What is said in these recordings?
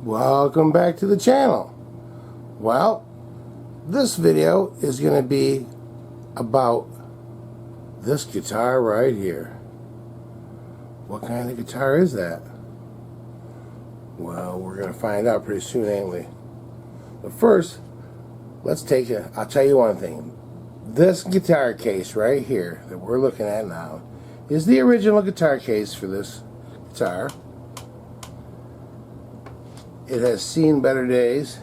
Welcome back to the channel. Well, this video is going to be about this guitar right here. What kind of guitar is that? Well, we're going to find out pretty soon, ain't we? But first, I'll tell you one thing. This guitar case right here that we're looking at now is the original guitar case for this guitar. It has seen better days.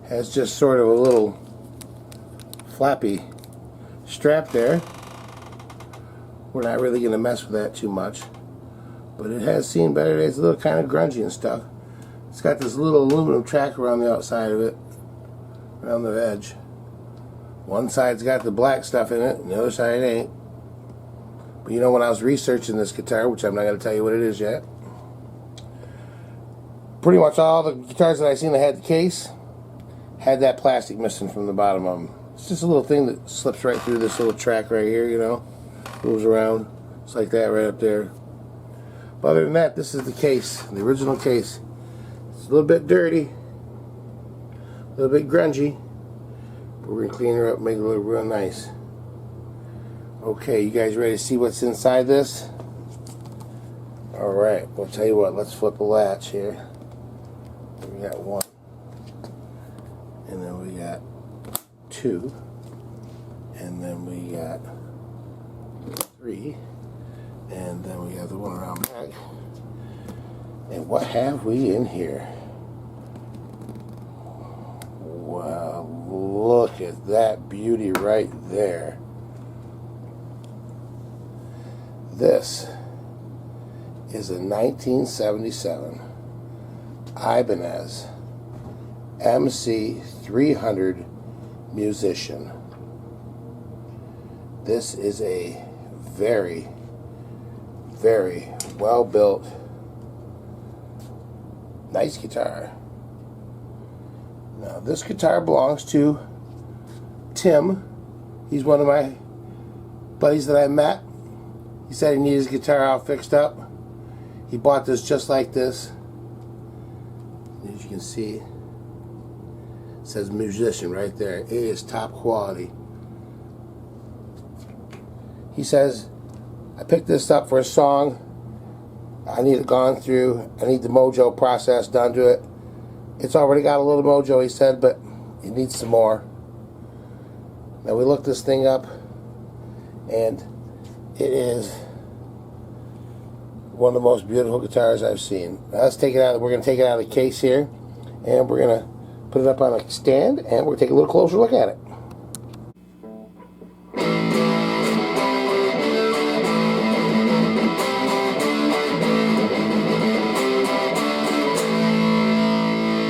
Has just sort of a little flappy strap there. We're not really going to mess with that too much. But it has seen better days. It's a little kind of grungy and stuff. It's got this little aluminum track around the outside of it, around the edge. One side's got the black stuff in it, and the other side ain't. But you know, when I was researching this guitar, which I'm not going to tell you what it is yet, pretty much all the guitars that I seen that had the case had that plastic missing from the bottom of them. It's just a little thing that slips right through this little track right here, you know, moves around. It's like that right up there. But other than that, this is the case, the original case. It's a little bit dirty, a little bit grungy, but we're going to clean her up and make it look real nice. Okay, you guys ready to see what's inside this? Alright, well, tell you what, let's flip a latch here. We got one, and then we got two, and then we got three, and then we got the one around back. And what have we in here? Wow, look at that beauty right there. This is a 1977 Ibanez MC300 Musician. This is a very, very well built, nice guitar. Now this guitar belongs to Tim. He's one of my buddies that I met. He said he needed his guitar all fixed up. He bought this just like this. As you can see, it says musician right there. It is top quality. He says, I picked this up for a song. I need it gone through. I need the Mojo process done to it. It's already got a little Mojo, he said, but it needs some more. Now we looked this thing up, and it is one of the most beautiful guitars I've seen. Now let's take it out. We're going to take it out of the case here, and we're going to put it up on a stand, and we're going to take a little closer look at it.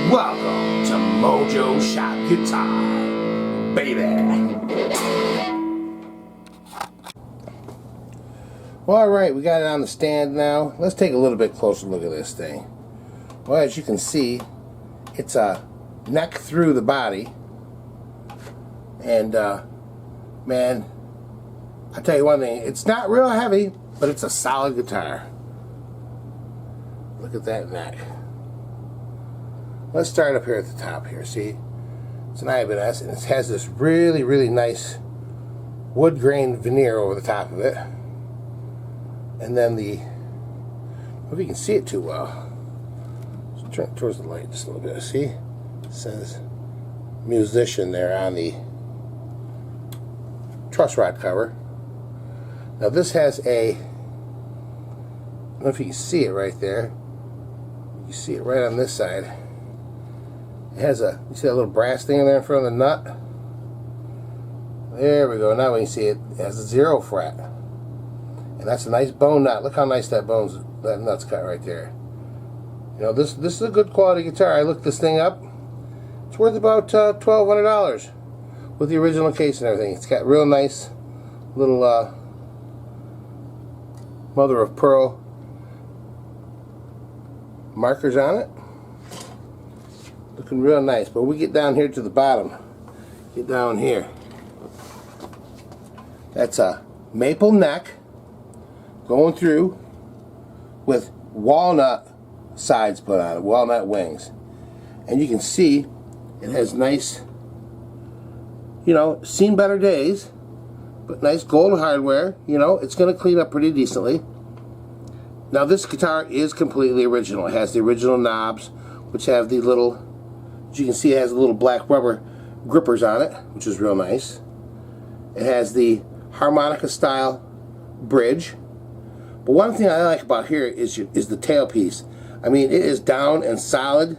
Welcome to MOJO SHOP Guitar, baby. Well, alright, we got it on the stand now. Let's take a little bit closer look at this thing. Well, as you can see, it's a neck through the body. And, man, I'll tell you one thing. It's not real heavy, but it's a solid guitar. Look at that neck. Let's start up here at the top here, see? It's an Ibanez, and it has this really, really nice wood grain veneer over the top of it. And then I don't know if you can see it too well. Let's turn it towards the light just a little bit. See? It says musician there on the truss rod cover. Now this has I don't know if you can see it right there. You see it right on this side. It has you see that little brass thing in there in front of the nut? There we go. Now when you see it, it has a 0 fret. And that's a nice bone nut. Look how nice that nut's cut right there. You know, this is a good quality guitar. I looked this thing up. It's worth about $1,200 with the original case and everything. It's got real nice little mother of pearl markers on it. Looking real nice. But we get down here to the bottom. Get down here. That's a maple neck going through with walnut sides put on it, walnut wings. And you can see it has nice, you know, seen better days, but nice gold hardware. You know, it's going to clean up pretty decently. Now this guitar is completely original. It has the original knobs, which have the little, as you can see, it has the little black rubber grippers on it, which is real nice. It has the harmonica style bridge. But one thing I like about here is the tailpiece. I mean, it is down and solid,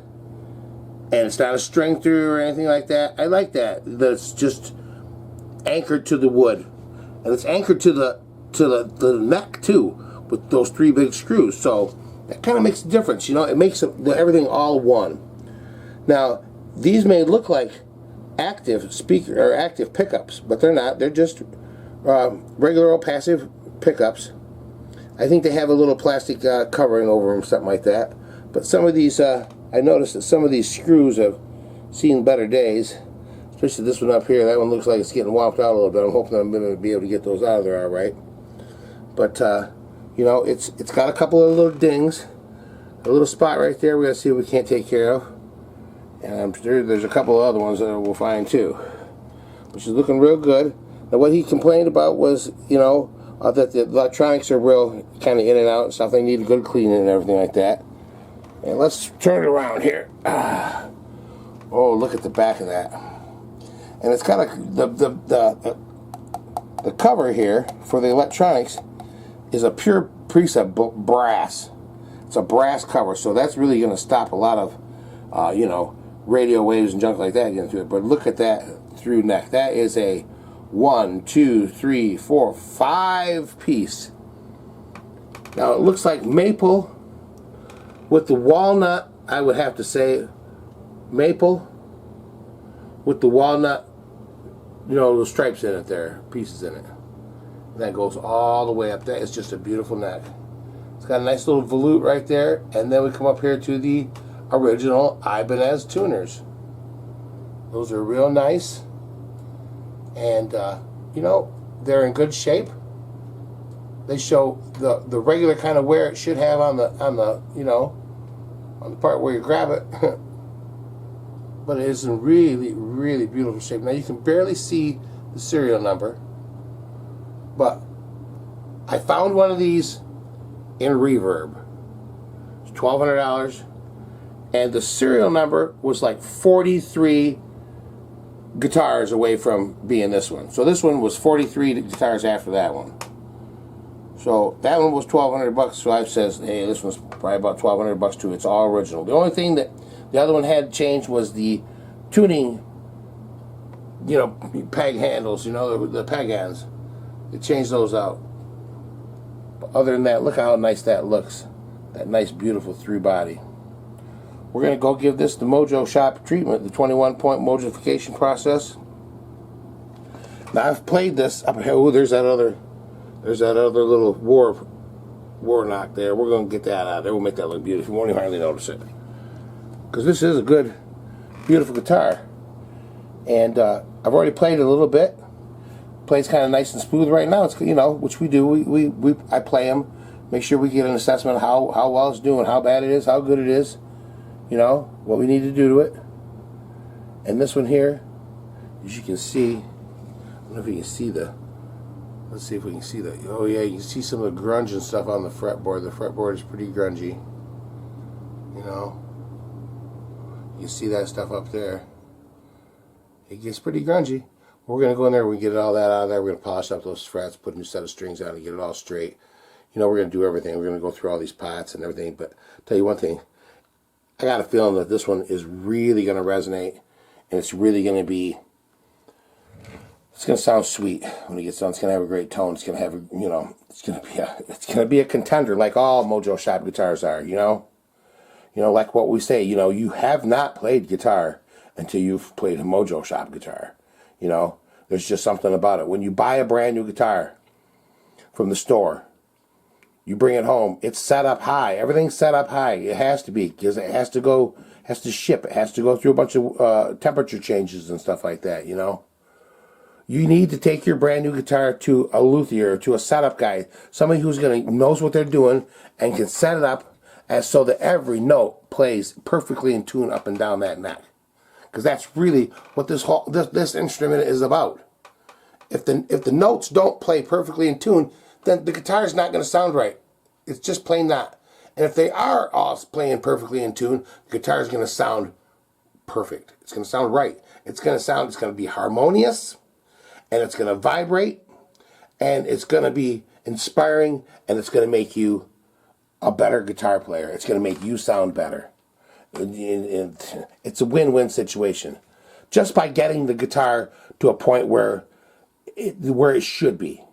and it's not a string through or anything like that. I like that it's just anchored to the wood, and it's anchored to the neck too, with those 3 big screws. So that kind of makes a difference. You know, it makes everything all one. Now these may look like active speaker or active pickups, but they're not. They're just regular old passive pickups. I think they have a little plastic covering over them, something like that. But some of these, I noticed that some of these screws have seen better days. Especially this one up here. That one looks like it's getting whopped out a little bit. I'm hoping I'm going to be able to get those out of there all right. But you know, it's got a couple of little dings, a little spot right there. We're going to see what we can't take care of. And I'm sure there's a couple of other ones that we'll find too, which is looking real good. Now what he complained about was, you know, that the electronics are real kind of in and out and stuff. They need good cleaning and everything like that. And let's turn it around here. Oh, look at the back of that. And it's got the cover here for the electronics is a pure piece of brass. It's a brass cover, so that's really going to stop a lot of, you know, radio waves and junk like that getting through it. But look at that through neck. That is a 1, 2, 3, 4, 5 piece. Now it looks like maple with the walnut. I would have to say maple with the walnut, you know, those stripes in it there, pieces in it. And that goes all the way up. That is just a beautiful neck. It's got a nice little volute right there, and then we come up here to the original Ibanez tuners. Those are real nice, and you know, they're in good shape. They show the regular kind of wear it should have on the you know, on the part where you grab it. But it is in really, really beautiful shape. Now you can barely see the serial number, but I found one of these in Reverb. It's $1,200, and the serial number was like 43 guitars away from being this one. So this one was 43 guitars after that one. So that one was $1,200. So I says, hey, this one's probably about $1,200 too. It's all original. The only thing that the other one had changed was the tuning, you know, peg handles, you know, the peg ends. They changed those out. But other than that, look how nice that looks. That nice, beautiful 3-body. We're going to go give this the MOJO Shop treatment, the 21-point mojification process. Now I've played this up here. Oh, there's that other little war knock there. We're going to get that out of there. We'll make that look beautiful. You won't even hardly notice it, because this is a good, beautiful guitar. And I've already played it a little bit. Plays kind of nice and smooth right now. It's, you know, which we do. I play them, make sure we get an assessment of how well it's doing, how bad it is, how good it is. You know, what we need to do to it. And this one here, as you can see, I don't know if you can see let's see if we can see that. Oh yeah, you can see some of the grunge and stuff on the fretboard. The fretboard is pretty grungy. You know, you see that stuff up there. It gets pretty grungy. We're going to go in there, we get all that out of there. We're going to polish up those frets, put a new set of strings on and get it all straight. You know, we're going to do everything. We're going to go through all these pots and everything. But I'll tell you one thing. I got a feeling that this one is really going to resonate, and it's really going to be, it's going to sound sweet when it gets done. It's going to have a great tone. It's going to have, you know, it's going to be a contender like all MOJO Shop guitars are, you know. You know, like what we say, you know, you have not played guitar until you've played a MOJO Shop guitar. You know, there's just something about it. When you buy a brand new guitar from the store, you bring it home, it's set up high. Everything's set up high. It has to be, because it has to ship. It has to go through a bunch of temperature changes and stuff like that, you know. You need to take your brand new guitar to a luthier, to a setup guy, somebody who's knows what they're doing and can set it up as so that every note plays perfectly in tune up and down that neck. Because that's really what this instrument is about. If the notes don't play perfectly in tune, then the guitar is not going to sound right. It's just plain not. And if they are all playing perfectly in tune, the guitar is going to sound perfect. It's going to sound right. It's going to be harmonious, and it's going to vibrate, and it's going to be inspiring, and it's going to make you a better guitar player. It's going to make you sound better. It's a win-win situation. Just by getting the guitar to a point where it should be,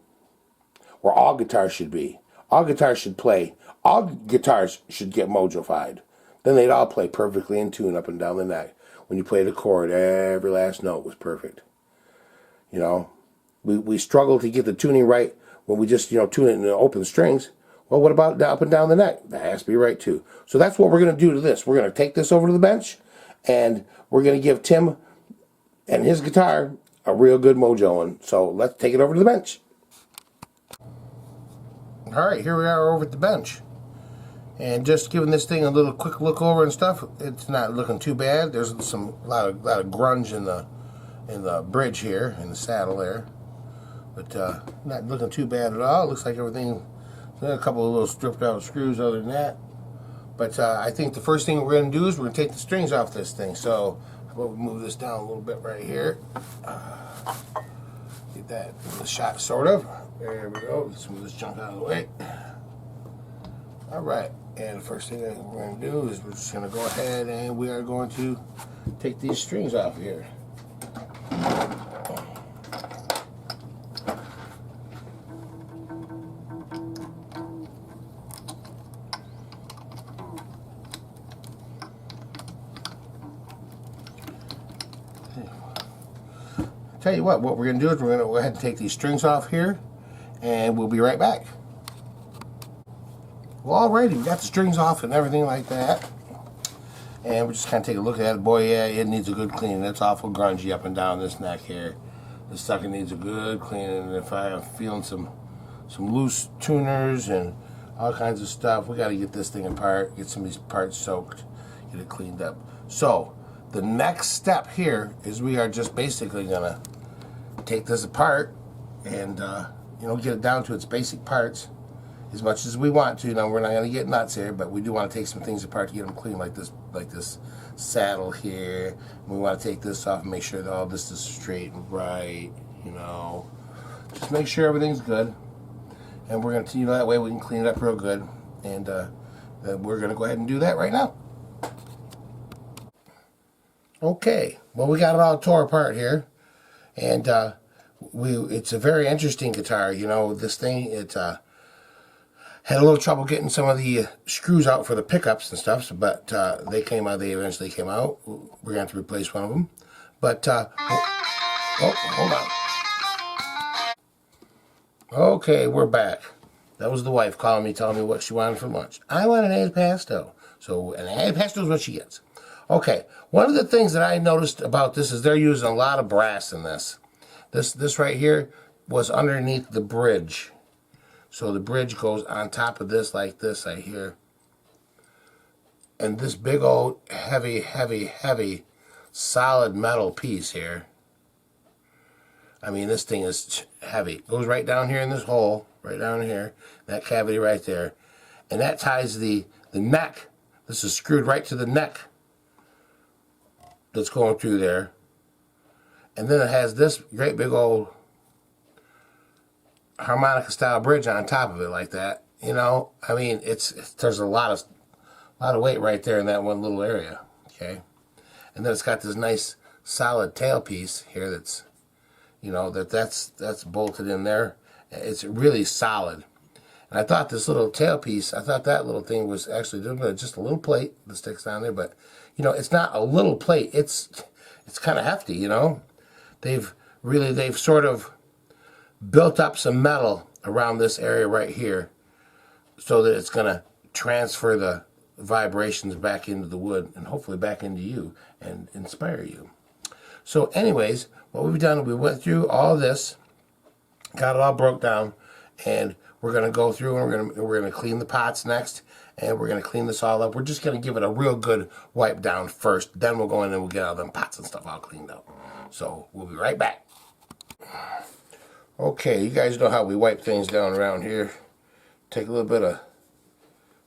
where all guitars should be. All guitars should play. All guitars should get MOJOfied. Then they'd all play perfectly in tune up and down the neck. When you played a chord, every last note was perfect. You know, we struggle to get the tuning right when we just, tune it in the open strings. Well, what about up and down the neck? That has to be right too. So that's what we're going to do to this. We're going to take this over to the bench, and we're going to give Tim and his guitar a real good mojoing. So let's take it over to the bench. All right, here we are over at the bench. And just giving this thing a little quick look over and stuff, it's not looking too bad. There's a lot of grunge in the bridge here, in the saddle there. But not looking too bad at all. It looks like everything, a couple of little stripped out screws other than that. But I think the first thing we're going to do is we're going to take the strings off this thing. So how about we move this down a little bit right here. Get that in the shot, sort of. There we go. Let's move this junk out of the way. All right. And the first thing that we're going to do is we're just going to go ahead and we are going to take these strings off here. Tell you what we're going to do is we're going to go ahead and take these strings off here, and we'll be right back. Well, alrighty, we got the strings off and everything like that, and we're just kind of take a look at it. Boy, yeah, it needs a good cleaning. It's awful grungy up and down this neck here. This sucker needs a good cleaning, and if I'm feeling some loose tuners and all kinds of stuff, we got to get this thing apart, get some of these parts soaked, get it cleaned up. So the next step here is we are just basically gonna take this apart and get it down to its basic parts as much as we want to. Now we're not gonna get nuts here, but we do want to take some things apart to get them clean, like this saddle here. We want to take this off and make sure that all this is straight and right. Just make sure everything's good, and we're gonna that way we can clean it up real good. And we're gonna go ahead and do that right now. Okay, well, we got it all tore apart here, and it's a very interesting guitar. This thing, it had a little trouble getting some of the screws out for the pickups and stuff, but they eventually came out. We're going to have to replace one of them, but hold on. Okay, we're back. That was the wife calling me, telling me what she wanted for lunch. I want an antipasto, so an antipasto is what she gets. Okay, one of the things that I noticed about this is they're using a lot of brass in this. This right here was underneath the bridge. So the bridge goes on top of this like this right here. And this big old heavy, heavy, heavy solid metal piece here. I mean, this thing is heavy. It goes right down here in this hole, right down here, that cavity right there. And that ties the neck. This is screwed right to the neck that's going through there, and then it has this great big old harmonica style bridge on top of it like that. I mean, there's a lot of weight right there in that one little area. Okay, and then it's got this nice solid tailpiece here that's that's bolted in there. It's really solid. And I thought this little tailpiece, that little thing was actually just a little plate that sticks down there, but it's not a little plate. It's kind of hefty. They've sort of built up some metal around this area right here, so that it's gonna transfer the vibrations back into the wood and hopefully back into you and inspire you. So, anyways, what we've done, we went through all this, got it all broke down, and we're gonna go through and we're gonna clean the pots next, and we're gonna clean this all up. We're just gonna give it a real good wipe down first. Then we'll go in and we'll get all them pots and stuff all cleaned up. So we'll be right back. Okay, you guys know how we wipe things down around here. Take a little bit of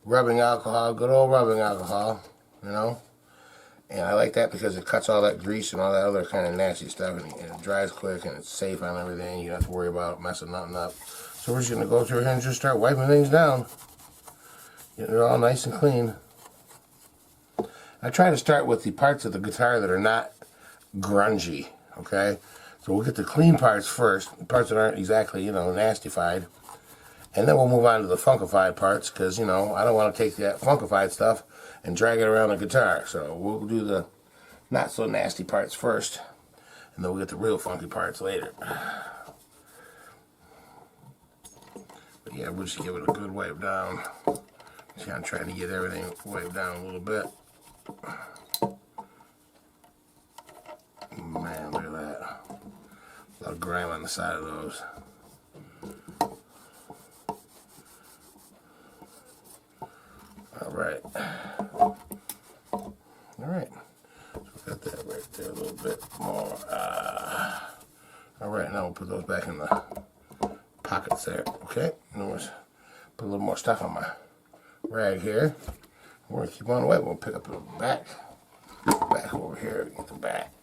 rubbing alcohol, good old rubbing alcohol, you know. And I like that because it cuts all that grease and all that other kind of nasty stuff, and it dries quick and it's safe on everything. You don't have to worry about messing nothing up. So we're just going to go through here and just start wiping things down. Getting it all nice and clean. I try to start with the parts of the guitar that are not grungy, okay? So we'll get the clean parts first, the parts that aren't exactly, you know, nastified. And then we'll move on to the funkified parts because, you know, I don't want to take that funkified stuff and drag it around the guitar. So we'll do the not so nasty parts first, and then we'll get the real funky parts later. But yeah, we'll just give it a good wipe down. Just kind of trying to get everything wiped down a little bit. Man, look at that. A lot of grime on the side of those. Alright. Alright. So we got that right there a little bit more. Alright, now we'll put those back in the pockets there. Okay. And we'll put a little more stuff on my rag here. We're going to keep on wet. We'll pick up the back. Back over here. Get the back.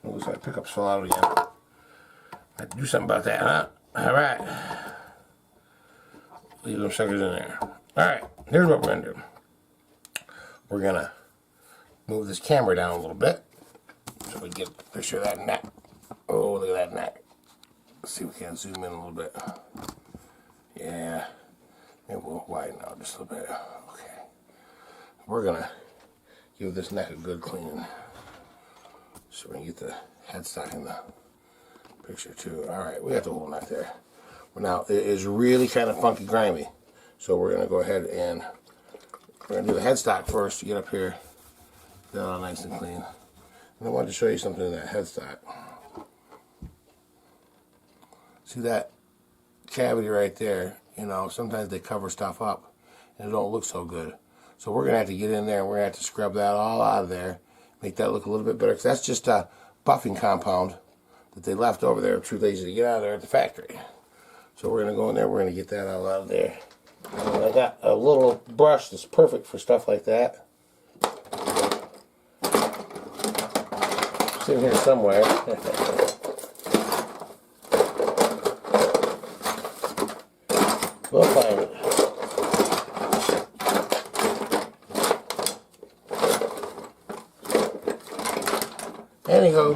Looks like pickups fell out again. I have to do something about that, huh? Alright. Leave those suckers in there. Alright, here's what we're going to do. We're going to move this camera down a little bit so we get a picture of that neck. Oh, look at that neck. Let's see if we can zoom in a little bit. Yeah. Maybe we'll widen out just a little bit. Okay. We're going to give this neck a good clean. So we can get the headstock in the picture too. Alright, we got the whole neck there. Well, now, it is really kind of funky grimy. So we're going to go ahead and we're going to do the headstock first to get up here. Get it all nice and clean. And I wanted to show you something in that headstock. See that cavity right there? You know, sometimes they cover stuff up and it don't look so good. So we're going to have to get in there and we're going to have to scrub that all out of there. Make that look a little bit better, because that's just a buffing compound that they left over there. Too lazy to get out of there at the factory. So we're going to go in there, we're going to get that all out of there. And I got a little brush that's perfect for stuff like that. It's in here somewhere. We'll find it. Anywho,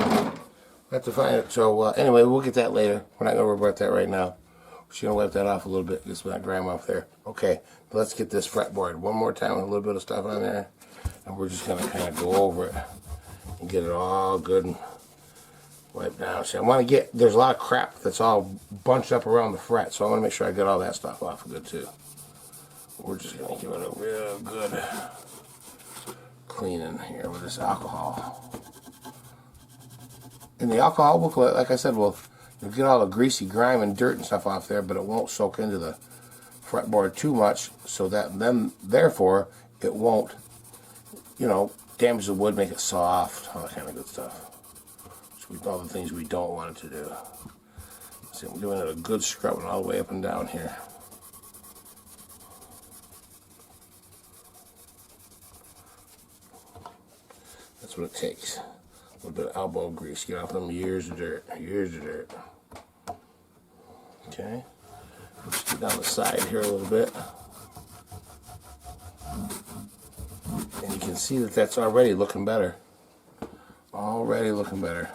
we have to find it. So anyway, we'll get that later. We're not going to worry about that right now. We're just going to wipe that off a little bit. Get some of that grime off there. Okay, let's get this fretboard one more time with a little bit of stuff on there. And we're just going to kind of go over it and get it all good and wiped down. See, I want to get, there's a lot of crap that's all bunched up around the fret. So I want to make sure I get all that stuff off good too. We're just going to give it a real good cleaning here with this alcohol. And the alcohol will, like I said, you'll get all the greasy grime and dirt and stuff off there, but it won't soak into the fretboard too much, so that then, therefore, it won't, you know, damage the wood, make it soft, all that kind of good stuff. So all the things we don't want it to do. See, I'm doing it a good scrubbing all the way up and down here. That's what it takes. A little bit of elbow grease, get off them years of dirt, Okay, let's get down the side here a little bit. And you can see that that's already looking better. Already looking better.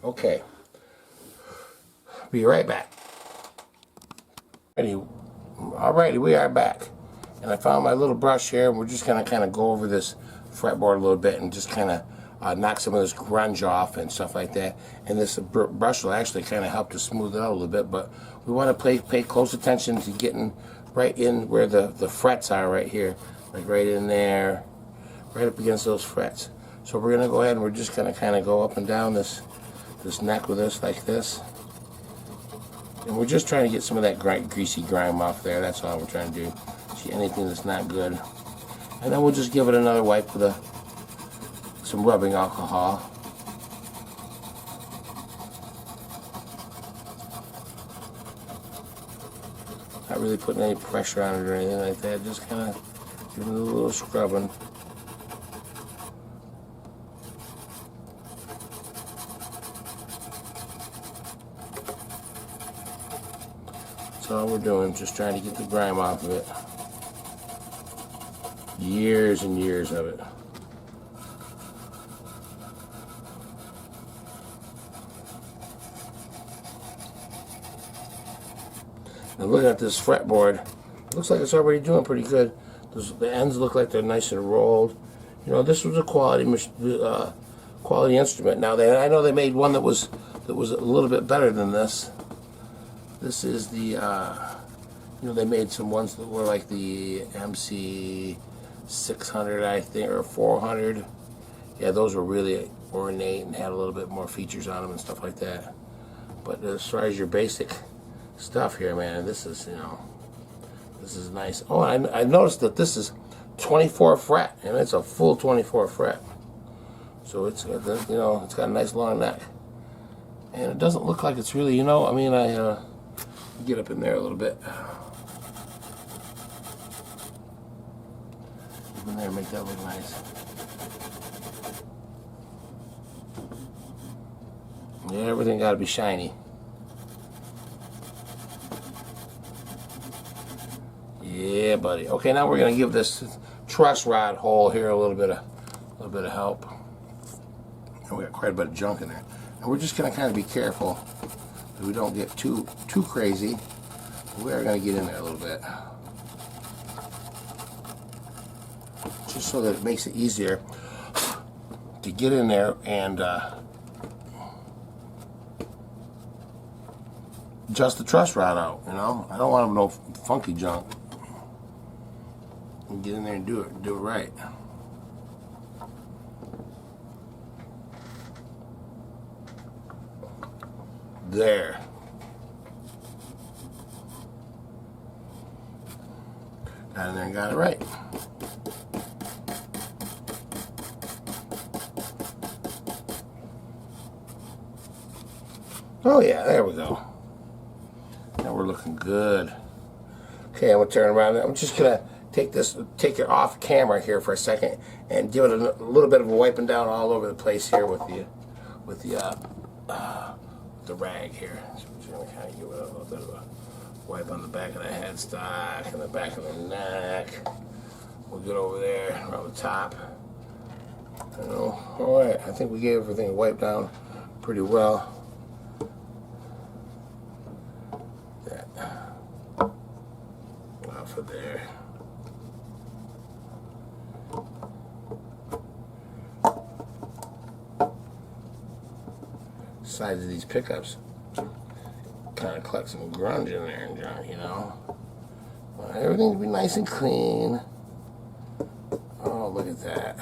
Okay, be right back. Alrighty, we are back. And I found my little brush here, and we're just going to kind of go over this fretboard a little bit and just kind of knock some of this grunge off and stuff like that. And this brush will actually kind of help to smooth it out a little bit, but we want to pay close attention to getting right in where the frets are right here. like right in there, right up against those frets. So we're gonna go ahead and we're just gonna kind of go up and down this neck with this like this, and we're just trying to get some of that greasy grime off there. That's all we're trying to do. See anything that's not good, and then we'll just give it another wipe with some rubbing alcohol. Not really putting any pressure on it or anything like that, just kind of giving it a little scrubbing. That's all we're doing, just trying to get the grime off of it. Years and years of it. Now looking at this fretboard, it looks like it's already doing pretty good. The ends look like they're nice and rolled. You know, this was a quality instrument. Now I know they made one that was a little bit better than this. This is the you know, they made some ones that were like the MC 600, I think, or 400. Yeah, those were really ornate and had a little bit more features on them and stuff like that. But as far as your basic stuff here, man, this is, you know, this is nice. Oh, I noticed that this is 24 fret, and it's a full 24 fret. So it's, you know, it's got a nice long neck, and it doesn't look like it's really, you know, I mean, I get up in there a little bit. Get in there, make that look nice. Yeah, everything got to be shiny. Yeah, buddy. Okay, now we're gonna give this truss rod hole here a little bit of help. And we got quite a bit of junk in there, and we're just gonna kind of be careful that we don't get too crazy. We are gonna get in there a little bit, just so that it makes it easier to get in there and adjust the truss rod out. You know, I don't want no funky junk. And get in there and do it right. There. Got in there and got it right. Oh yeah, there we go. Now we're looking good. Okay, I'm gonna turn around. I'm just gonna take it off camera here for a second and give it a little bit of a wiping down all over the place here with the rag here. So we're just gonna kind of give it a little bit of a wipe on the back of the headstock and the back of the neck. We'll get over there around the top. You know, all right. I think we gave everything a wipe down pretty well. That off of there. Sides of these pickups kind of collect some grunge in there and junk, you know. Well, everything will be nice and clean. Oh, look at that.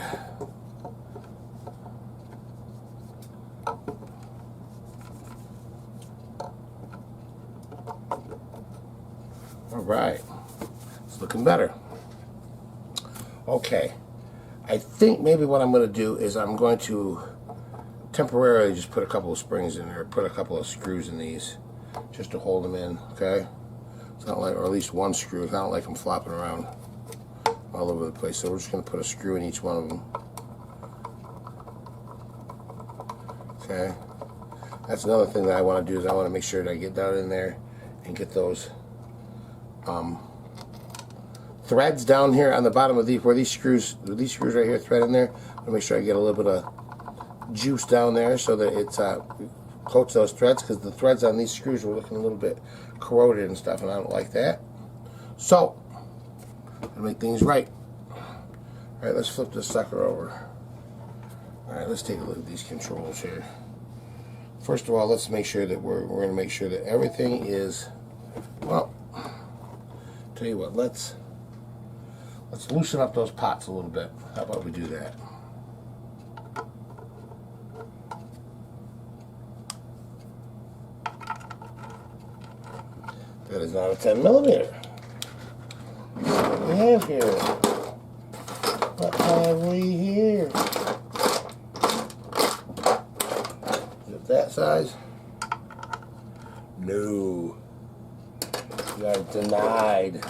All right, it's looking better. Okay, I think maybe what I'm going to do is I'm going to temporarily just put a couple of springs in there, put a couple of screws in these, just to hold them in, okay? It's not like, or at least one screw, it's not like them flopping around all over the place. So we're just going to put a screw in each one of them. Okay? That's another thing that I want to do, is I want to make sure that I get down in there and get those threads down here on the bottom of these, where these screws right here thread in there. I'm going to make sure I get a little bit of juice down there so that it coats those threads, because the threads on these screws were looking a little bit corroded and stuff, and I don't like that. So, to make things right. Alright, let's flip this sucker over. Alright, let's take a look at these controls here. First of all, let's make sure that we're going to make sure that everything is, well, tell you what, let's let's loosen up those pots a little bit. How about we do that? That is not a 10 millimeter. What do we have here? What have we here? Is it that size? No. You are denied.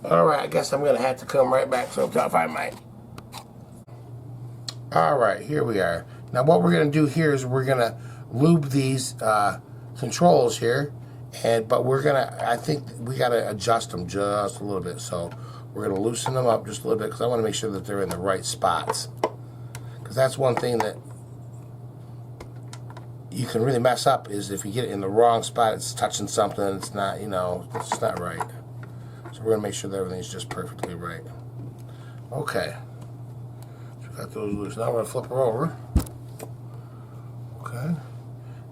Alright, I guess I'm going to have to come right back sometime if I might. Alright, here we are. Now what we're going to do here is we're going to lube these controls here, but we're going to, I think we got to adjust them just a little bit. So we're going to loosen them up just a little bit because I want to make sure that they're in the right spots. Because that's one thing that you can really mess up is if you get it in the wrong spot, it's touching something, it's not, you know, it's just not right. So we're going to make sure that everything's just perfectly right. Okay. So we got those loose. Now we're going to flip her over. Okay.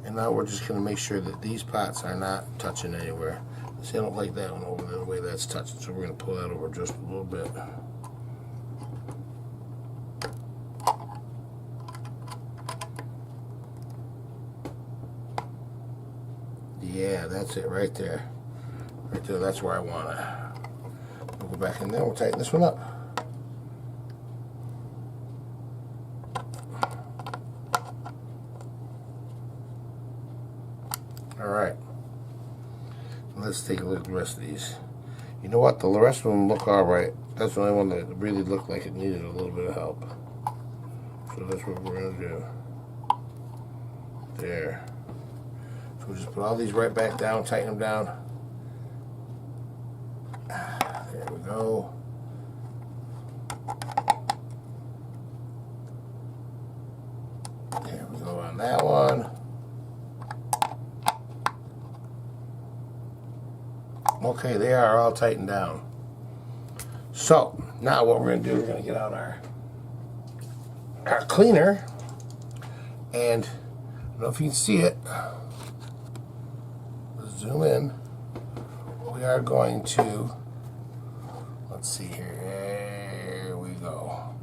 And now we're just going to make sure that these pots are not touching anywhere. See, I don't like that one over the way that's touching, so we're going to pull that over just a little bit. Yeah, that's it right there. Right there, that's where I want it. We'll go back in there, we'll tighten this one up. Alright. Let's take a look at the rest of these. You know what? The rest of them look alright. That's the only one that really looked like it needed a little bit of help. So that's what we're going to do. There. So we'll just put all these right back down, tighten them down. There we go. There we go on that one. Okay, they are all tightened down. So, now what we're going to do, we're going to get out our cleaner. And, I don't know if you can see it. Let's zoom in. We are going to, let's see here. There we go.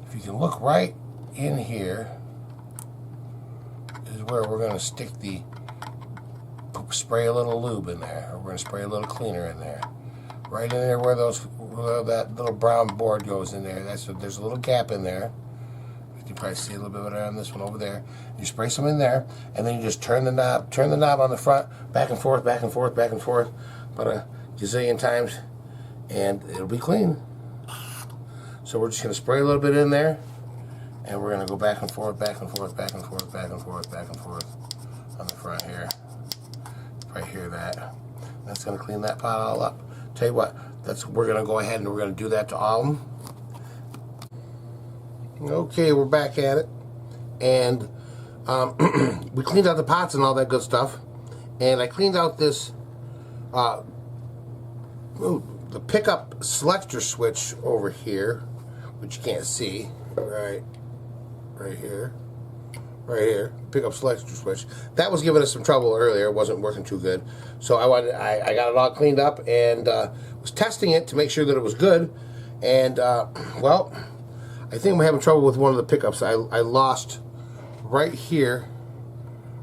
If you can look right in here, is where we're going to stick the, spray a little lube in there, or we're going to spray a little cleaner in there. Right in there where that little brown board goes in there. There's a little gap in there. You can probably see a little bit better on this one over there. You spray some in there, and then you just turn the knob on the front, back and forth, back and forth, back and forth, about a gazillion times, and it'll be clean. So we're just going to spray a little bit in there, and we're going to go back and forth, back and forth, back and forth, back and forth, back and forth on the front here. Right here, that. That's going to clean that pot all up. Tell you what, we're going to go ahead and we're going to do that to all of them. Okay, we're back at it. And we cleaned out the pots and all that good stuff. And I cleaned out this, the pickup selector switch over here, which you can't see. Right here. Right here, pickup selector switch. That was giving us some trouble earlier. It wasn't working too good. So I got it all cleaned up and was testing it to make sure that it was good. And well, I think I'm having trouble with one of the pickups. I lost right here.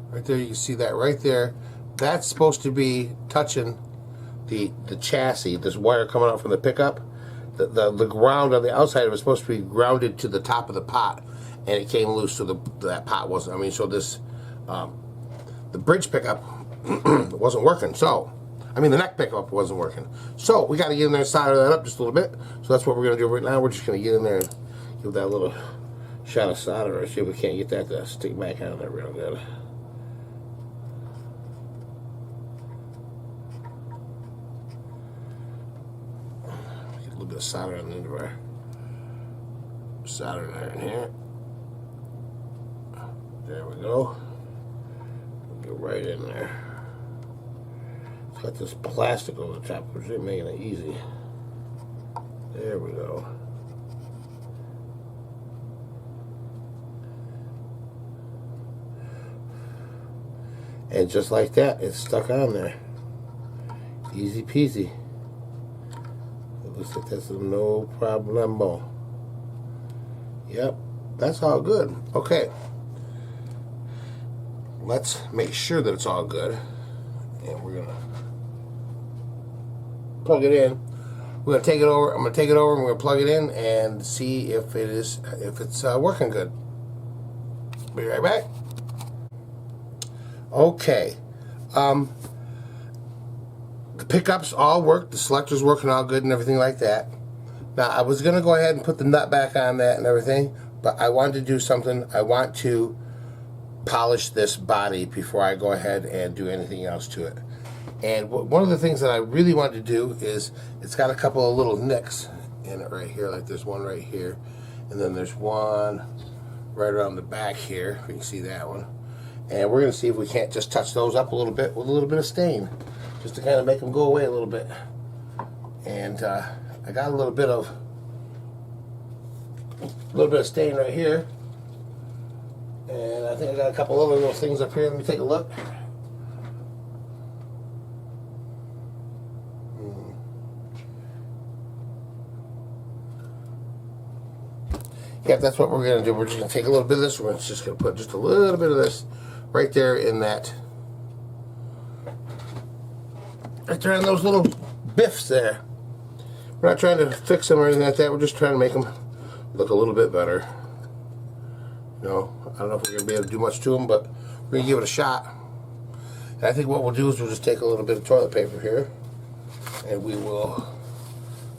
Right there, you can see that right there. That's supposed to be touching the chassis. This wire coming out from the pickup. The ground on the outside of it is supposed to be grounded to the top of the pot. And it came loose, so that pot wasn't. I mean, so this the bridge pickup wasn't working. So, I mean, the neck pickup wasn't working. So we got to get in there and solder that up just a little bit. So that's what we're gonna do right now. We're just gonna get in there and give that a little shot of solder, and see if we can't get that to stick back on there real good. Get a little bit of solder on the end of our solder iron here. There we go. Get right in there. It's got this plastic over the top, which is making it easy. There we go. And just like that, it's stuck on there. Easy peasy. It looks like that's no problemo. Yep, that's all good. Okay. Let's make sure that it's all good. And we're gonna plug it in. We're gonna take it over. I'm gonna take it over and we're gonna plug it in and see if it's working good. Be right back. Okay. The pickups all work. The selector's working all good and everything like that. Now I was gonna go ahead and put the nut back on that and everything, but I wanted to do something. I want to polish this body before I go ahead and do anything else to it. And one of the things that I really wanted to do is, it's got a couple of little nicks in it right here, like there's one right here, and then there's one right around the back here, if you can see that one. And we're going to see if we can't just touch those up a little bit with a little bit of stain, just to kind of make them go away a little bit. And I got a little bit of stain right here. And I think I got a couple other little things up here. Let me take a look. Yeah, that's what we're going to do. We're just going to take a little bit of this. We're just going to put just a little bit of this right there in that. Right there in those little biffs there. We're not trying to fix them or anything like that. We're just trying to make them look a little bit better. You know, I don't know if we're going to be able to do much to them, but we're going to give it a shot. And I think what we'll do is we'll just take a little bit of toilet paper here, and we will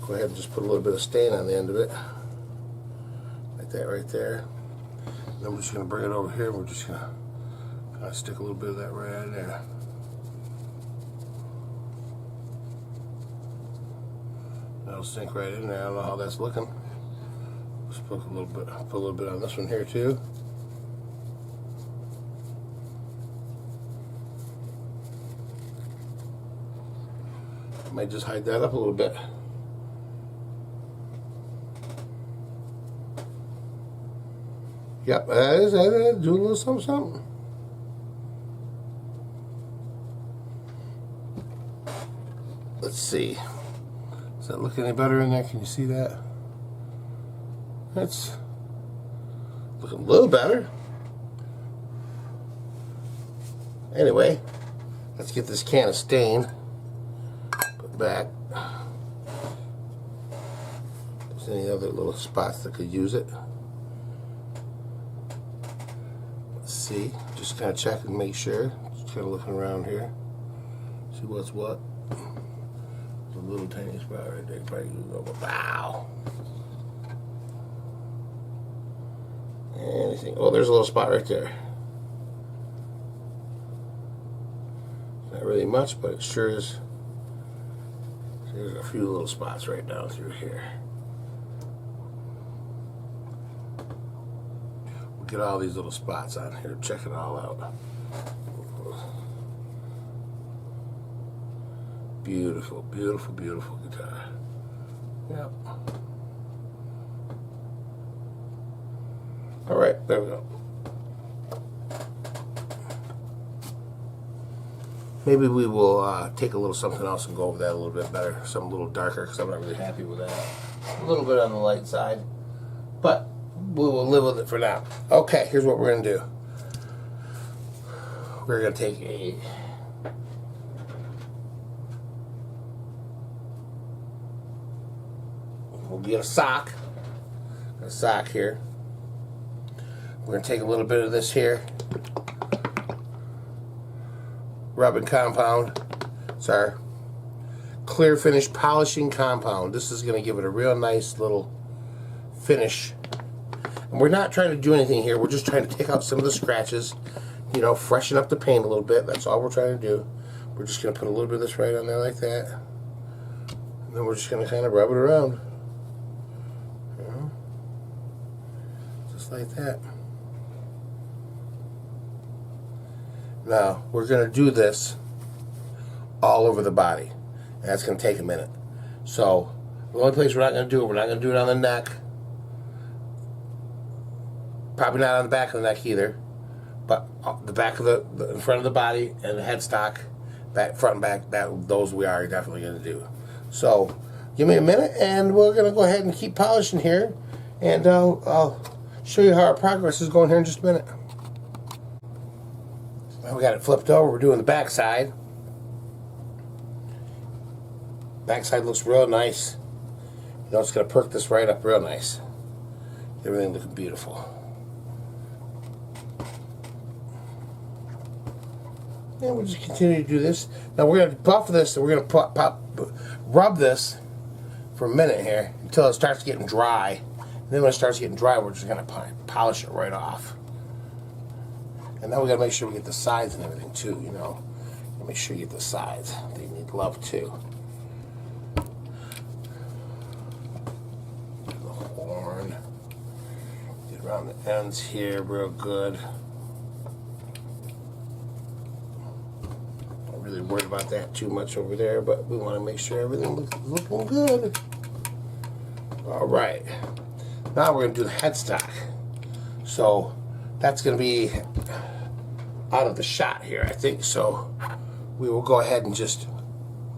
go ahead and just put a little bit of stain on the end of it. Like that right there. And then we're just going to bring it over here, and we're just going to kind of stick a little bit of that right in there. That'll sink right in there. I don't know how that's looking. Just put a little bit on this one here too. I might just hide that up a little bit. Yep, that is doing a little something. Let's see. Does that look any better in there? Can you see that? That's looking a little better. Anyway, let's get this can of stain put back. If there's any other little spots that could use it. Let's see. Just kind of check and make sure. Just kind of looking around here. See what's what. There's a little tiny spot right there. Probably go, wow. Anything. Oh, there's a little spot right there. Not really much, but it sure is. There's a few little spots right down through here. We'll get all these little spots on here. Check it all out. Beautiful, beautiful, beautiful guitar. Yep. All right, there we go. Maybe we will take a little something else and go over that a little bit better, something a little darker, because I'm not really happy with that. A little bit on the light side, but we will live with it for now. Okay, here's what we're going to do. We're going to take we'll get a sock here. We're going to take a little bit of this here, rubbing compound. It's our clear finish polishing compound. This is going to give it a real nice little finish. And we're not trying to do anything here. We're just trying to take out some of the scratches, you know, freshen up the paint a little bit. That's all we're trying to do. We're just going to put a little bit of this right on there like that. And then we're just going to kind of rub it around. You know, just like that. Now, we're going to do this all over the body. And that's going to take a minute. So, the only place we're not going to do it, we're not going to do it on the neck. Probably not on the back of the neck either. But the back of the in front of the body and the headstock. back, front and back, those we are definitely going to do. So give me a minute, and we're going to go ahead and keep polishing here, and I'll show you how our progress is going here in just a minute. Now we got it flipped over. We're doing the back side. Back side looks real nice. You know, it's going to perk this right up real nice. Everything looking beautiful. And we'll just continue to do this. Now we're going to buff this, and we're going to rub this for a minute here until it starts getting dry. And then when it starts getting dry, we're just going to polish it right off. And now we got to make sure we get the sides and everything too, you know. Make sure you get the sides. They need love too. Get the horn. Get around the ends here real good. Not really worried about that too much over there, but we want to make sure everything looks looking good. All right. Now we're going to do the headstock. So that's going to be out of the shot here, I think. So we will go ahead and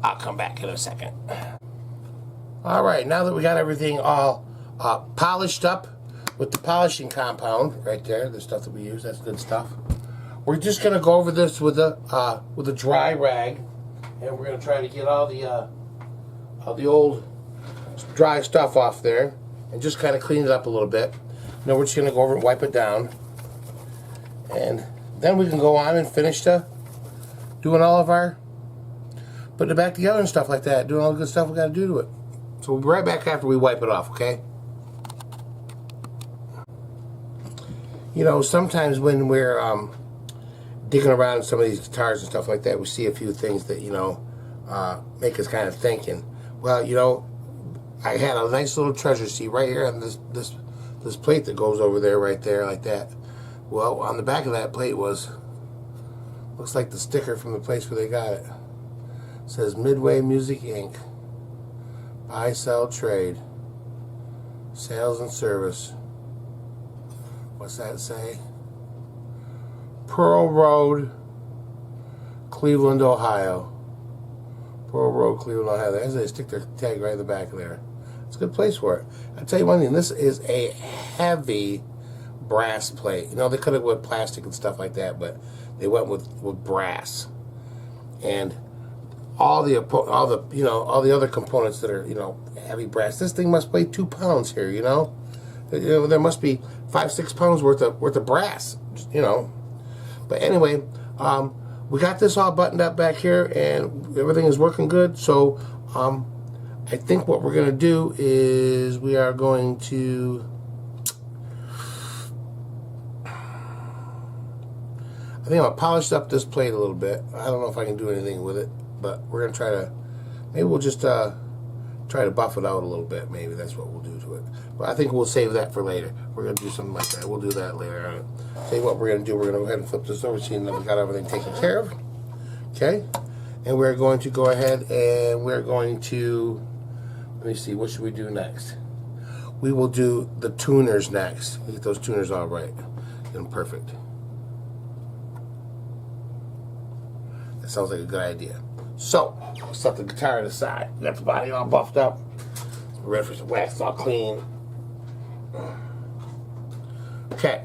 I'll come back in a second. All right, now that we got everything all polished up with the polishing compound right there, the stuff that we use, that's good stuff. We're just going to go over this with a dry rag, and we're going to try to get all the old dry stuff off there and just kind of clean it up a little bit. Now we're just going to go over and wipe it down, and then we can go on and finish doing all of our, putting it back together and stuff like that, doing all the good stuff we got to do to it. So we'll be right back after we wipe it off, okay? You know, sometimes when we're digging around some of these guitars and stuff like that, we see a few things that, you know, make us kind of thinking, well, you know, I had a nice little treasure see right here on this plate that goes over there, right there, like that. Well, on the back of that plate looks like the sticker from the place where they got it. It says Midway Music Inc. Buy, sell, trade. Sales and service. What's that say? Pearl Road, Cleveland, Ohio. Pearl Road, Cleveland, Ohio. They stick their tag right in the back of there. It's a good place for it. I'll tell you one thing, this is a heavy brass plate. You know, they could have went plastic and stuff like that, but they went with brass. And all the other components that are, you know, heavy brass. This thing must weigh 2 pounds here, you know. There must be 5-6 pounds worth of brass, you know. But anyway, we got this all buttoned up back here, and everything is working good. So I think what we're going to do is we are going to, I think I'll polish up this plate a little bit. I don't know if I can do anything with it, but we're going to try to, maybe we'll just try to buff it out a little bit. Maybe that's what we'll do to it. But I think we'll save that for later. We're going to do something like that. We'll do that later. Tell you what we're going to do. We're going to go ahead and flip this over, seeing that we got everything taken care of. Okay? And we're going to go ahead and we're going to, let me see, what should we do next? We will do the tuners next. Get those tuners all right. Get them perfect. That sounds like a good idea. So, we'll set the guitar to the side. Got the body all buffed up. We're ready for some wax, all clean. Okay.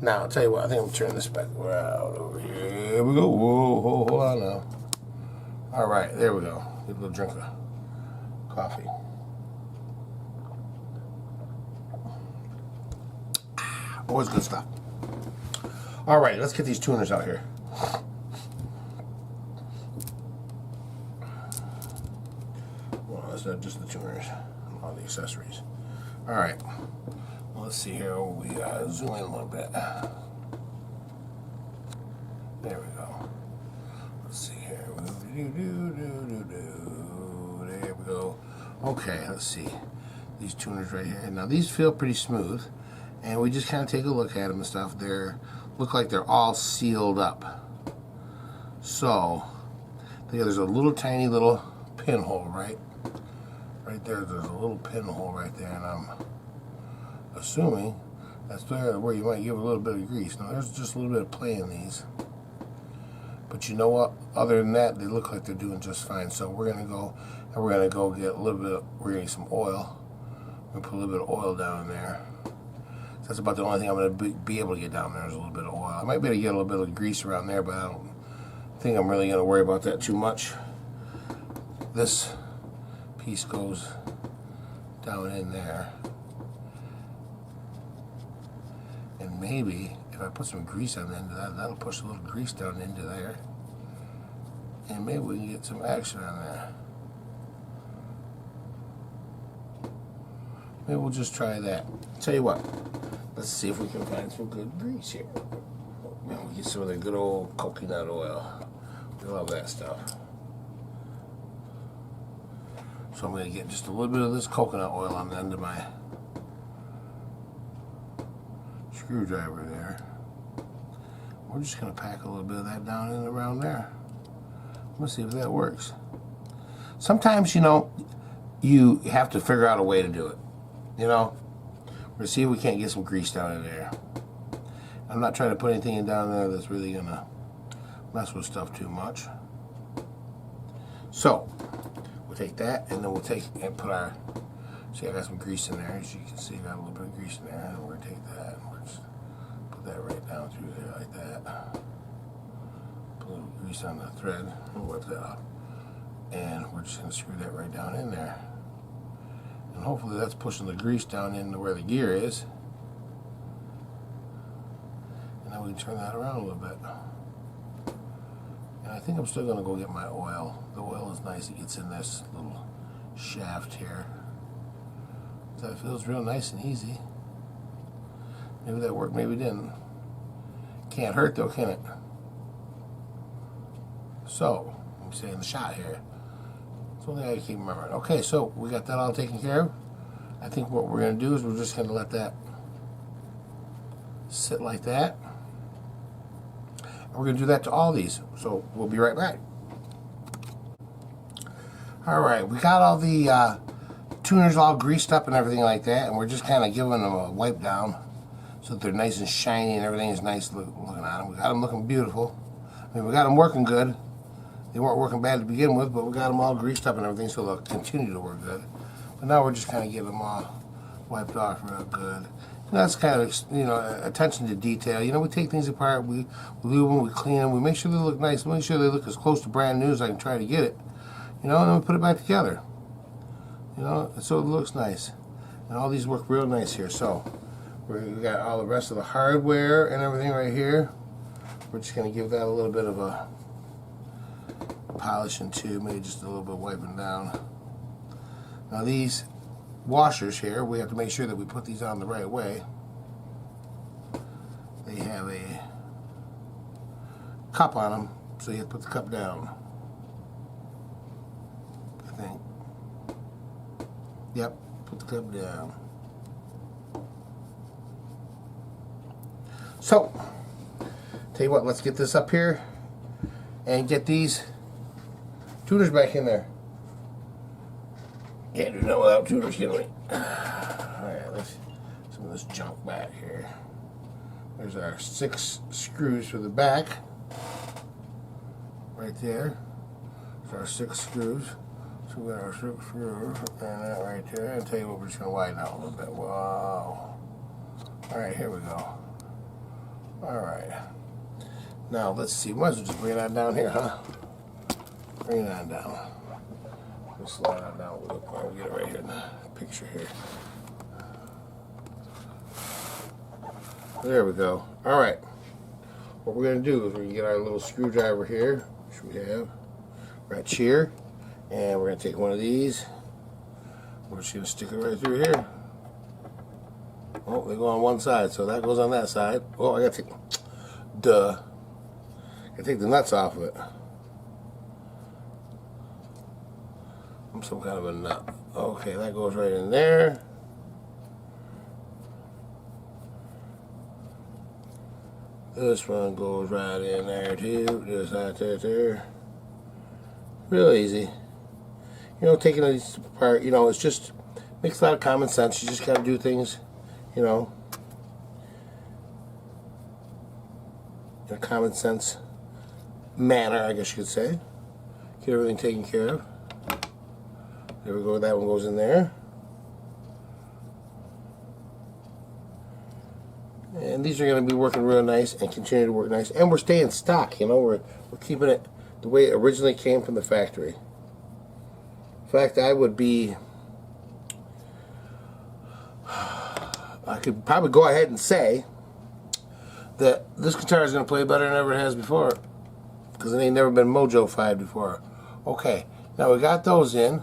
Now, I'll tell you what, I think I'm turning this back around over here. Here we go. Whoa, hold on now. All right, there we go. Get a little drink of coffee. Always good stuff. All right, let's get these tuners out here. Well, that's not just the tuners, all the accessories. All right, well, let's see here. We zoom in a little bit. There we go. Let's see here. There we go. Okay, let's see. These tuners right here. Now, these feel pretty smooth, and we just kind of take a look at them and stuff. Look like they're all sealed up. So, there's a little tiny little pinhole, right? Right there, there's a little pinhole right there, and I'm assuming that's where you might give a little bit of grease. Now, there's just a little bit of play in these. But you know what? Other than that, they look like they're doing just fine. So we're gonna go and we're gonna go get a little bit. We're gonna get some oil. We're gonna put a little bit of oil down in there. That's about the only thing I'm gonna be able to get down there is a little bit of oil. I might be able to get a little bit of grease around there, but I don't think I'm really gonna worry about that too much. This piece goes down in there, and maybe if I put some grease on the end of that, that'll push a little grease down into there, and maybe we can get some action on there. Maybe we'll just try that. Tell you what, let's see if we can find some good grease here. We'll get some of the good old coconut oil. We love that stuff. So I'm going to get just a little bit of this coconut oil on the end of my screwdriver there. We're just going to pack a little bit of that down in around there. Let's see if that works. Sometimes, you know, you have to figure out a way to do it. You know, we're going to see if we can't get some grease down in there. I'm not trying to put anything in down there that's really going to mess with stuff too much. So, we'll take that and then we'll take and put our, see I got some grease in there. As you can see, I got a little bit of grease in there. And we're going to take that and we'll just put that right down through there like that. Put a little grease on the thread and wipe that off. And we're just going to screw that right down in there. And hopefully that's pushing the grease down into where the gear is. And then we can turn that around a little bit. And I think I'm still going to go get my oil. The oil is nice. It gets in this little shaft here. That feels real nice and easy. Maybe that worked, maybe it didn't. Can't hurt though, can it? So, let me stay in the shot here. That's the only thing I keep remembering. Okay, so we got that all taken care of. I think what we're going to do is we're just going to let that sit like that. And we're going to do that to all these. So we'll be right back. Alright, we got all the tuners all greased up and everything like that, and we're just kind of giving them a wipe down so that they're nice and shiny and everything is nice looking on them. We got them looking beautiful. I mean, we got them working good. They weren't working bad to begin with, but we got them all greased up and everything, so they'll continue to work good. But now we're just kind of getting them all wiped off real good. And that's kind of, you know, attention to detail. You know, we take things apart, we lube them, we clean them, we make sure they look nice, make sure they look as close to brand new as I can try to get it. You know, and then we put it back together. You know, so it looks nice. And all these work real nice here. So, we got all the rest of the hardware and everything right here. We're just going to give that a little bit of a polishing too, maybe just a little bit of wiping down. Now these washers here, we have to make sure that we put these on the right way. They have a cup on them, so you have to put the cup down. I think. Yep, put the cup down. So, tell you what, let's get this up here and get these tuners back in there. Can't do that without tuners, can we? Alright, let's get some of this junk back here. There's our 6 screws for the back. Right there. There's our 6 screws. So we got our 6 screws and that right there. And tell you what, we're just going to widen out a little bit. Wow. Alright, here we go. Alright. Now, let's see. Might as well just bring it on down here, huh? Bring it on down. We'll slide it down a little bit. We'll get it right here in the picture here. There we go. Alright. What we're going to do is we're going to get our little screwdriver here, which we have right here. And we're going to take one of these. We're just going to stick it right through here. Oh, they go on one side, so that goes on that side. Oh, I got to take, I got to take the nuts off of it. I'm some kind of a nut. Okay, that goes right in there. This one goes right in there too, just like that there. Real easy. You know, taking these apart, you know, it's just, makes a lot of common sense. You just got to do things, you know, in a common sense manner, I guess you could say. Get everything taken care of. There we go, that one goes in there. And these are going to be working real nice and continue to work nice. And we're staying stock, you know, we're keeping it the way it originally came from the factory. In fact, I could probably go ahead and say that this guitar is going to play better than ever it has before, because it ain't never been MOJOfied before. Okay, now we got those in,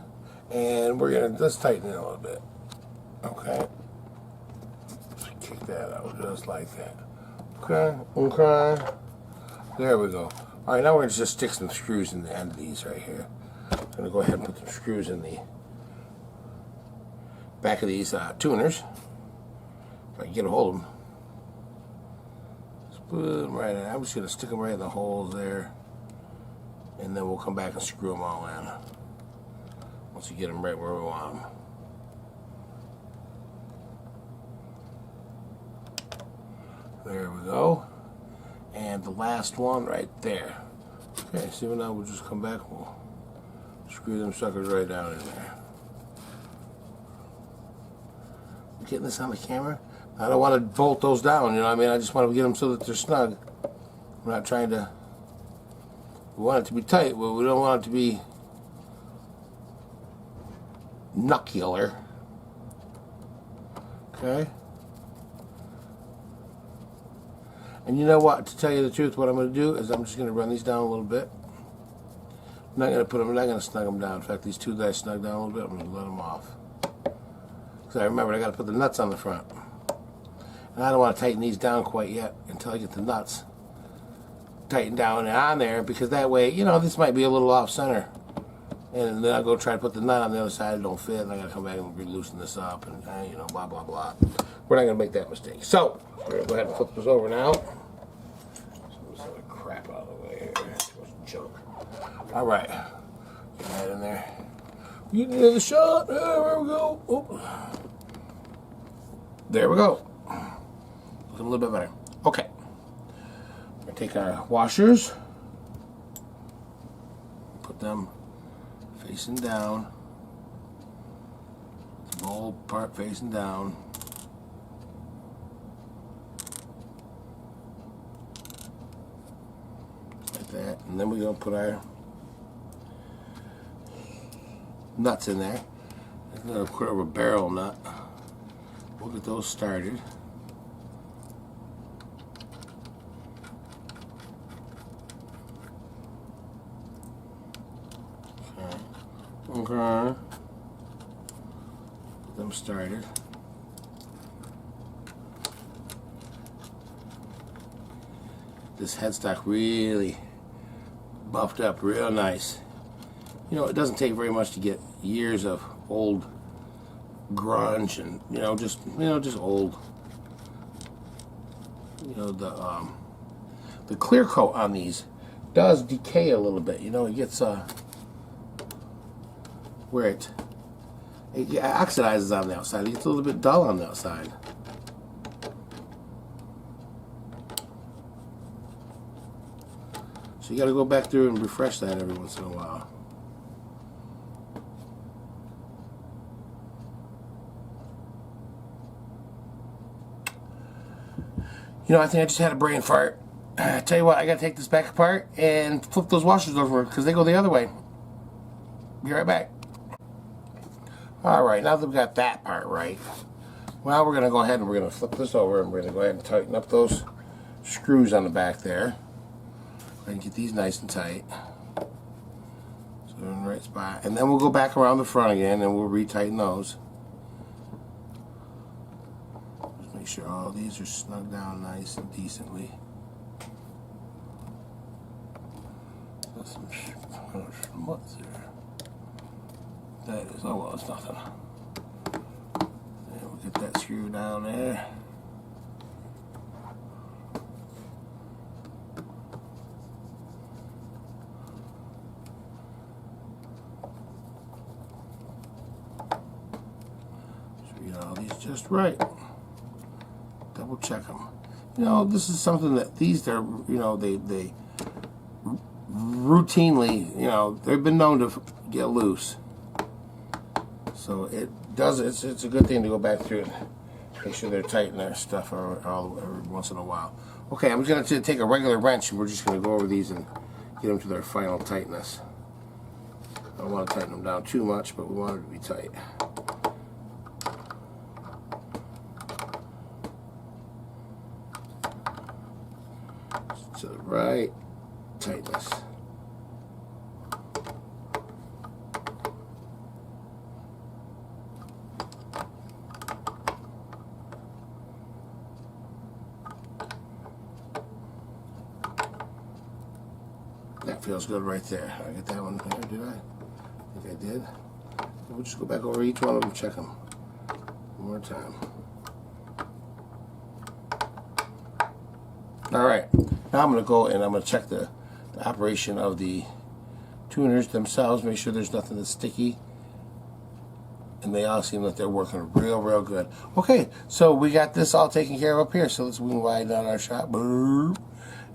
and we're going to, let's tighten it a little bit. Okay. Kick that out just like that. Okay, okay. There we go. Alright, now we're going to just stick some screws in the end of these right here. I'm going to go ahead and put some screws in the back of these tuners. If I can get a hold of them. Just put them right in. I'm just going to stick them right in the holes there. And then we'll come back and screw them all in. Once you get them right where we want them. There we go. And the last one right there. Okay, so now we'll just come back, we'll screw them suckers right down in there. Getting this on the camera. I don't want to bolt those down, you know what I mean? I just want to get them so that they're snug. We're not trying to, we want it to be tight, but we don't want it to be knuckler. Okay? And you know what? To tell you the truth, what I'm going to do is I'm just going to run these down a little bit. I'm not going to put them. I'm not going to snug them down. In fact, these two that I snugged down a little bit, I'm going to let them off. Because I remember I got to put the nuts on the front, and I don't want to tighten these down quite yet until I get the nuts tightened down and on there. Because that way, you know, this might be a little off center, and then I'll go try to put the nut on the other side. It don't fit, and I got to come back and loosen this up, and you know, blah blah blah. We're not going to make that mistake. So we're going to go ahead and flip this over now. Some sort of crap out of the way here. Too much junk. All right, get that in there. Getting into the shot. There we go. Oh. There we go. Looking a little bit better. Okay. We're going to take our washers, put them facing down. The whole part facing down. Like that. And then we're going to put our nuts in there. Another quarter of a barrel nut. We'll get those started. Okay. Get them started. This headstock really buffed up real nice. You know, it doesn't take very much to get years of old grunge and just old. You know, the clear coat on these does decay a little bit. You know, it gets where it oxidizes on the outside. It gets a little bit dull on the outside. So you got to go back through and refresh that every once in a while. You know, I think I just had a brain fart. I tell you what, I gotta take this back apart and flip those washers over because they go the other way. Be right back. Alright, now that we've got that part right, well, we're gonna go ahead and we're gonna flip this over and we're gonna go ahead and tighten up those screws on the back there. And get these nice and tight. So they're in the right spot. And then we'll go back around the front again and we'll retighten those. Make sure all these are snug down nice and decently. There's some schmutz there. That is, oh well, it's nothing. And we'll get that screw down there. So we get all these just right. Double check them. You know, this is something that these are, you know, they routinely, you know, they've been known to get loose. So it does. It's a good thing to go back through and make sure they're tight in their stuff every once in a while. Okay, I'm just going to take a regular wrench and we're just going to go over these and get them to their final tightness. I don't want to tighten them down too much, but we want it to be tight. To the right tightness. That feels good right there. I get that one there, did I? I think I did. We'll just go back over each one of them, check them one more time. Alright, now I'm going to go and I'm going to check the operation of the tuners themselves, make sure there's nothing that's sticky. And they all seem like they're working real good. Okay, so we got this all taken care of up here, so let's widen out our shop. And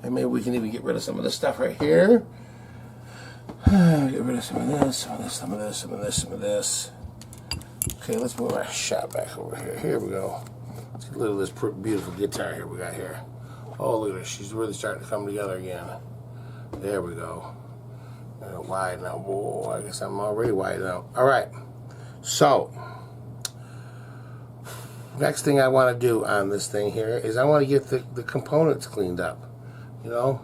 maybe we can even get rid of some of this stuff right here. Get rid of some of this, some of this, some of this, some of this, some of this. Okay, let's move our shop back over here. Here we go. Let's get a little of this beautiful guitar here we got here. Oh, look at her. She's really starting to come together again. There we go. Wide now. Whoa, I guess I'm already wide now. All right. So, next thing I want to do on this thing here is I want to get the components cleaned up. You know,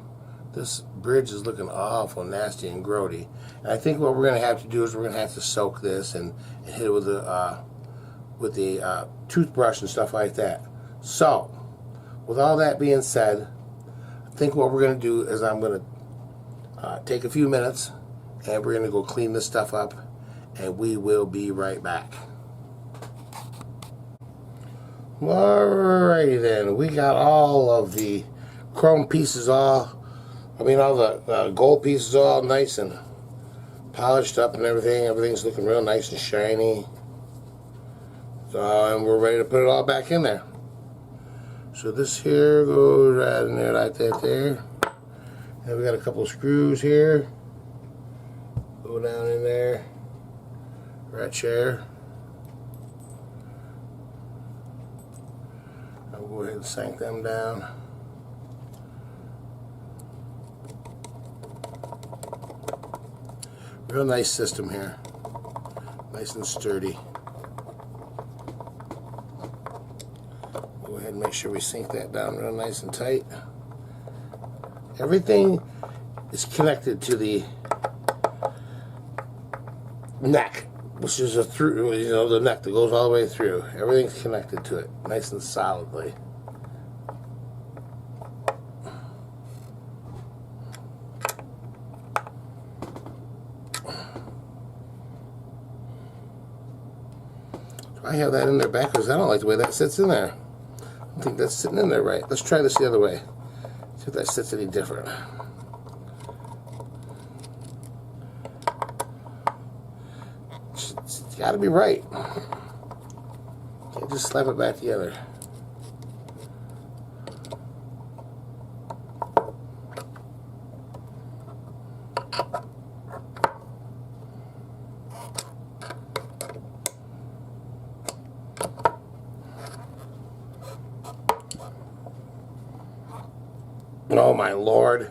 this bridge is looking awful nasty and grody. And I think what we're going to have to do is we're going to have to soak this and hit it with the toothbrush and stuff like that. So, with all that being said, I think what we're going to do is I'm going to take a few minutes and we're going to go clean this stuff up and we will be right back. Alrighty then, we got all of the chrome pieces all the gold pieces all nice and polished up and everything. Everything's looking real nice and shiny. So, and we're ready to put it all back in there. So this here goes right in there like that there. And we got a couple of screws here. Go down in there. Right there. I'll go ahead and sink them down. Real nice system here. Nice and sturdy. Go ahead and make sure we sink that down real nice and tight. Everything is connected to the neck, which is the neck that goes all the way through. Everything's connected to it, nice and solidly. I have that in there backwards. I don't like the way that sits in there. I don't think that's sitting in there right. Let's try this the other way. See if that sits any different. It's got to be right. Can't just slap it back together. Oh my Lord.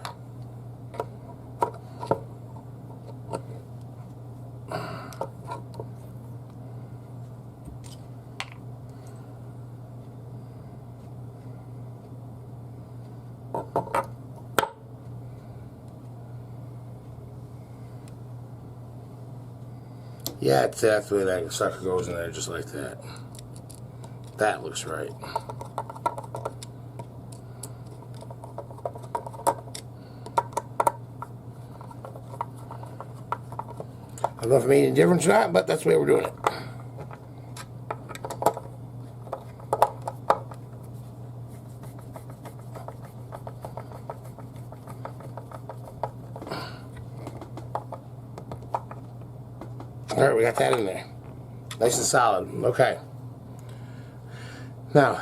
Yeah, that's the way that sucker goes in there, just like that. That looks right. I don't know if it made any difference or not, but that's the way we're doing it. Alright, we got that in there. Nice and solid. Okay. Now,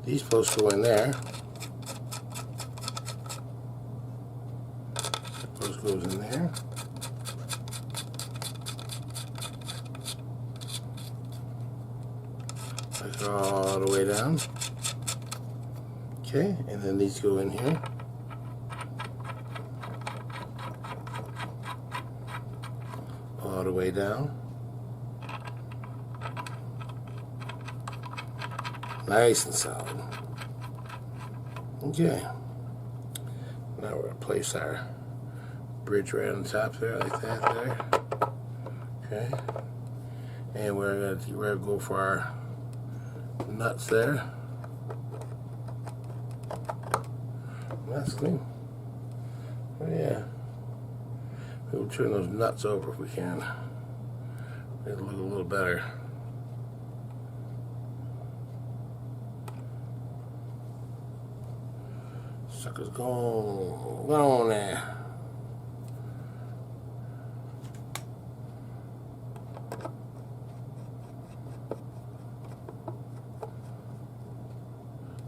These supposed to go in there. Those goes in there. Like all the way down. Okay, and then these go in here. All the way down. Nice and solid. Okay. Now we're going to place our bridge right on the top there, like that there. Okay. And we're going to go for our nuts there. That's clean. Oh yeah. We'll turn those nuts over if we can. Make it look a little better. Suckers go on there.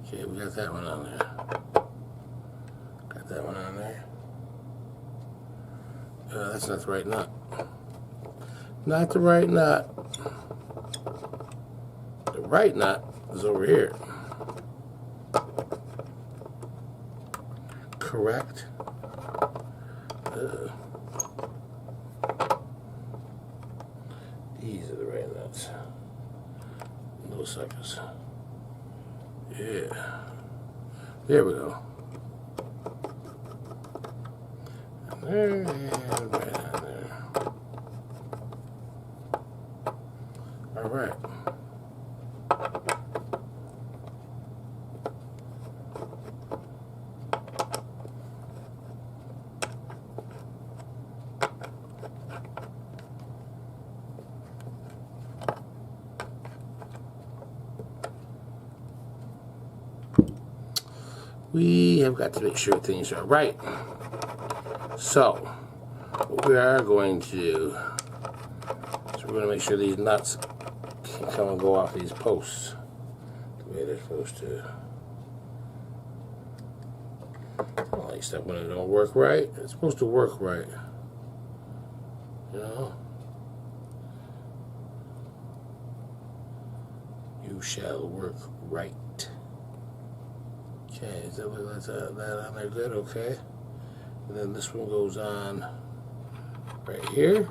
Okay, we got that one on there. Got that one on there. That's not the right nut. Not the right nut. The right nut is over here. Correct. These are the right nuts. Those suckers. Yeah. There we go. And there, and right on there. All right. We have got to make sure things are right. So, what we are going to do is we're going to make sure these nuts can come and go off these posts the way they're supposed to. I don't like stuff when it don't work right. It's supposed to work right. You know? You shall work right. Okay, is that on there good? Okay. And then this one goes on right here.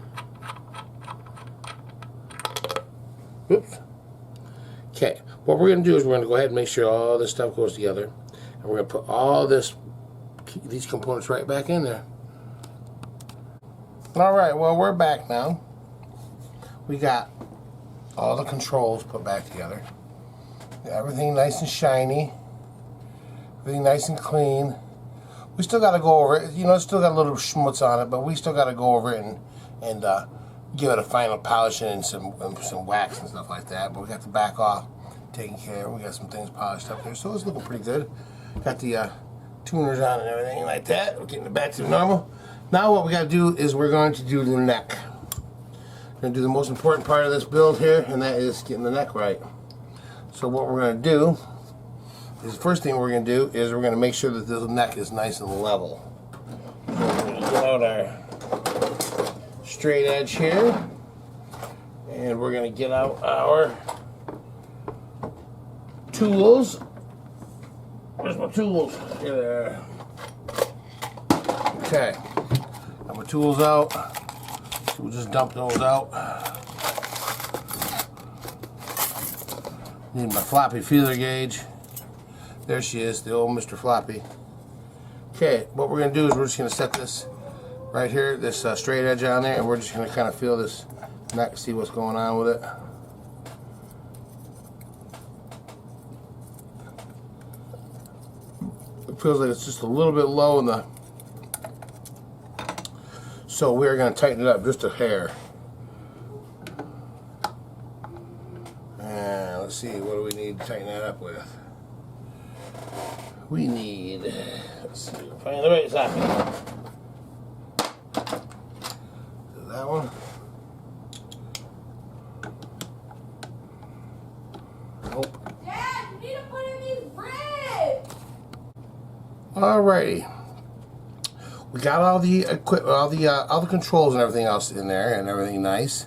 Oops. Okay, what we're going to do is we're going to go ahead and make sure all this stuff goes together. And we're going to put all these components right back in there. Alright, well we're back now. We got all the controls put back together. Got everything nice and shiny. Everything nice and clean. We still got to go over it. You know, it's still got a little schmutz on it, but we still got to go over it and give it a final polishing and some wax and stuff like that. But we got the back off taken care of. We got some things polished up there, so it's looking pretty good. Got the tuners on and everything like that. We're getting it back to normal. Now what we got to do is we're going to do the neck. We're going to do the most important part of this build here, and that is getting the neck right. So what we're going to do is the first thing we're going to do is we're going to make sure that the neck is nice and level. So we're going to get out our straight edge here, and we're going to get out our tools. Where's my tools? Here they are. Okay, got my tools out. So we'll just dump those out. Need my floppy feeler gauge. There she is, the old Mr. Floppy. Okay, what we're going to do is we're just going to set this right here, this straight edge on there, and we're just going to kind of feel this neck, see what's going on with it. It feels like it's just a little bit low in the... So we're going to tighten it up just a hair. And let's see, what do we need to tighten that up with? We need, let's see, find the right socket. That one. Nope. Dad, you need to put in these Alrighty. We got all the equipment, all the controls and everything else in there, and everything nice.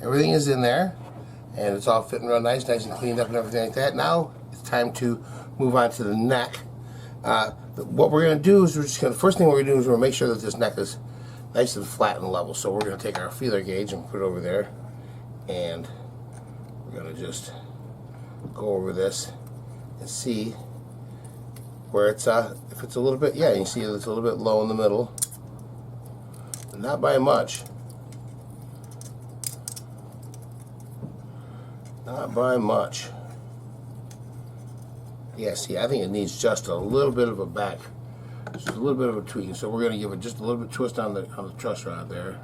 Everything is in there, and it's all fitting real nice and cleaned up and everything like that. Now it's time to move on to the neck. What we're going to do is first thing we're going to do is we're going to make sure that this neck is nice and flat and level. So we're going to take our feeler gauge and put it over there, and we're going to just go over this and see where it's if it's a little bit, yeah, you see it's a little bit low in the middle, but not by much. Not by much. Yeah, see, I think it needs just a little bit of a back, just a little bit of a tweaking. So we're going to give it just a little bit of twist on the truss rod there.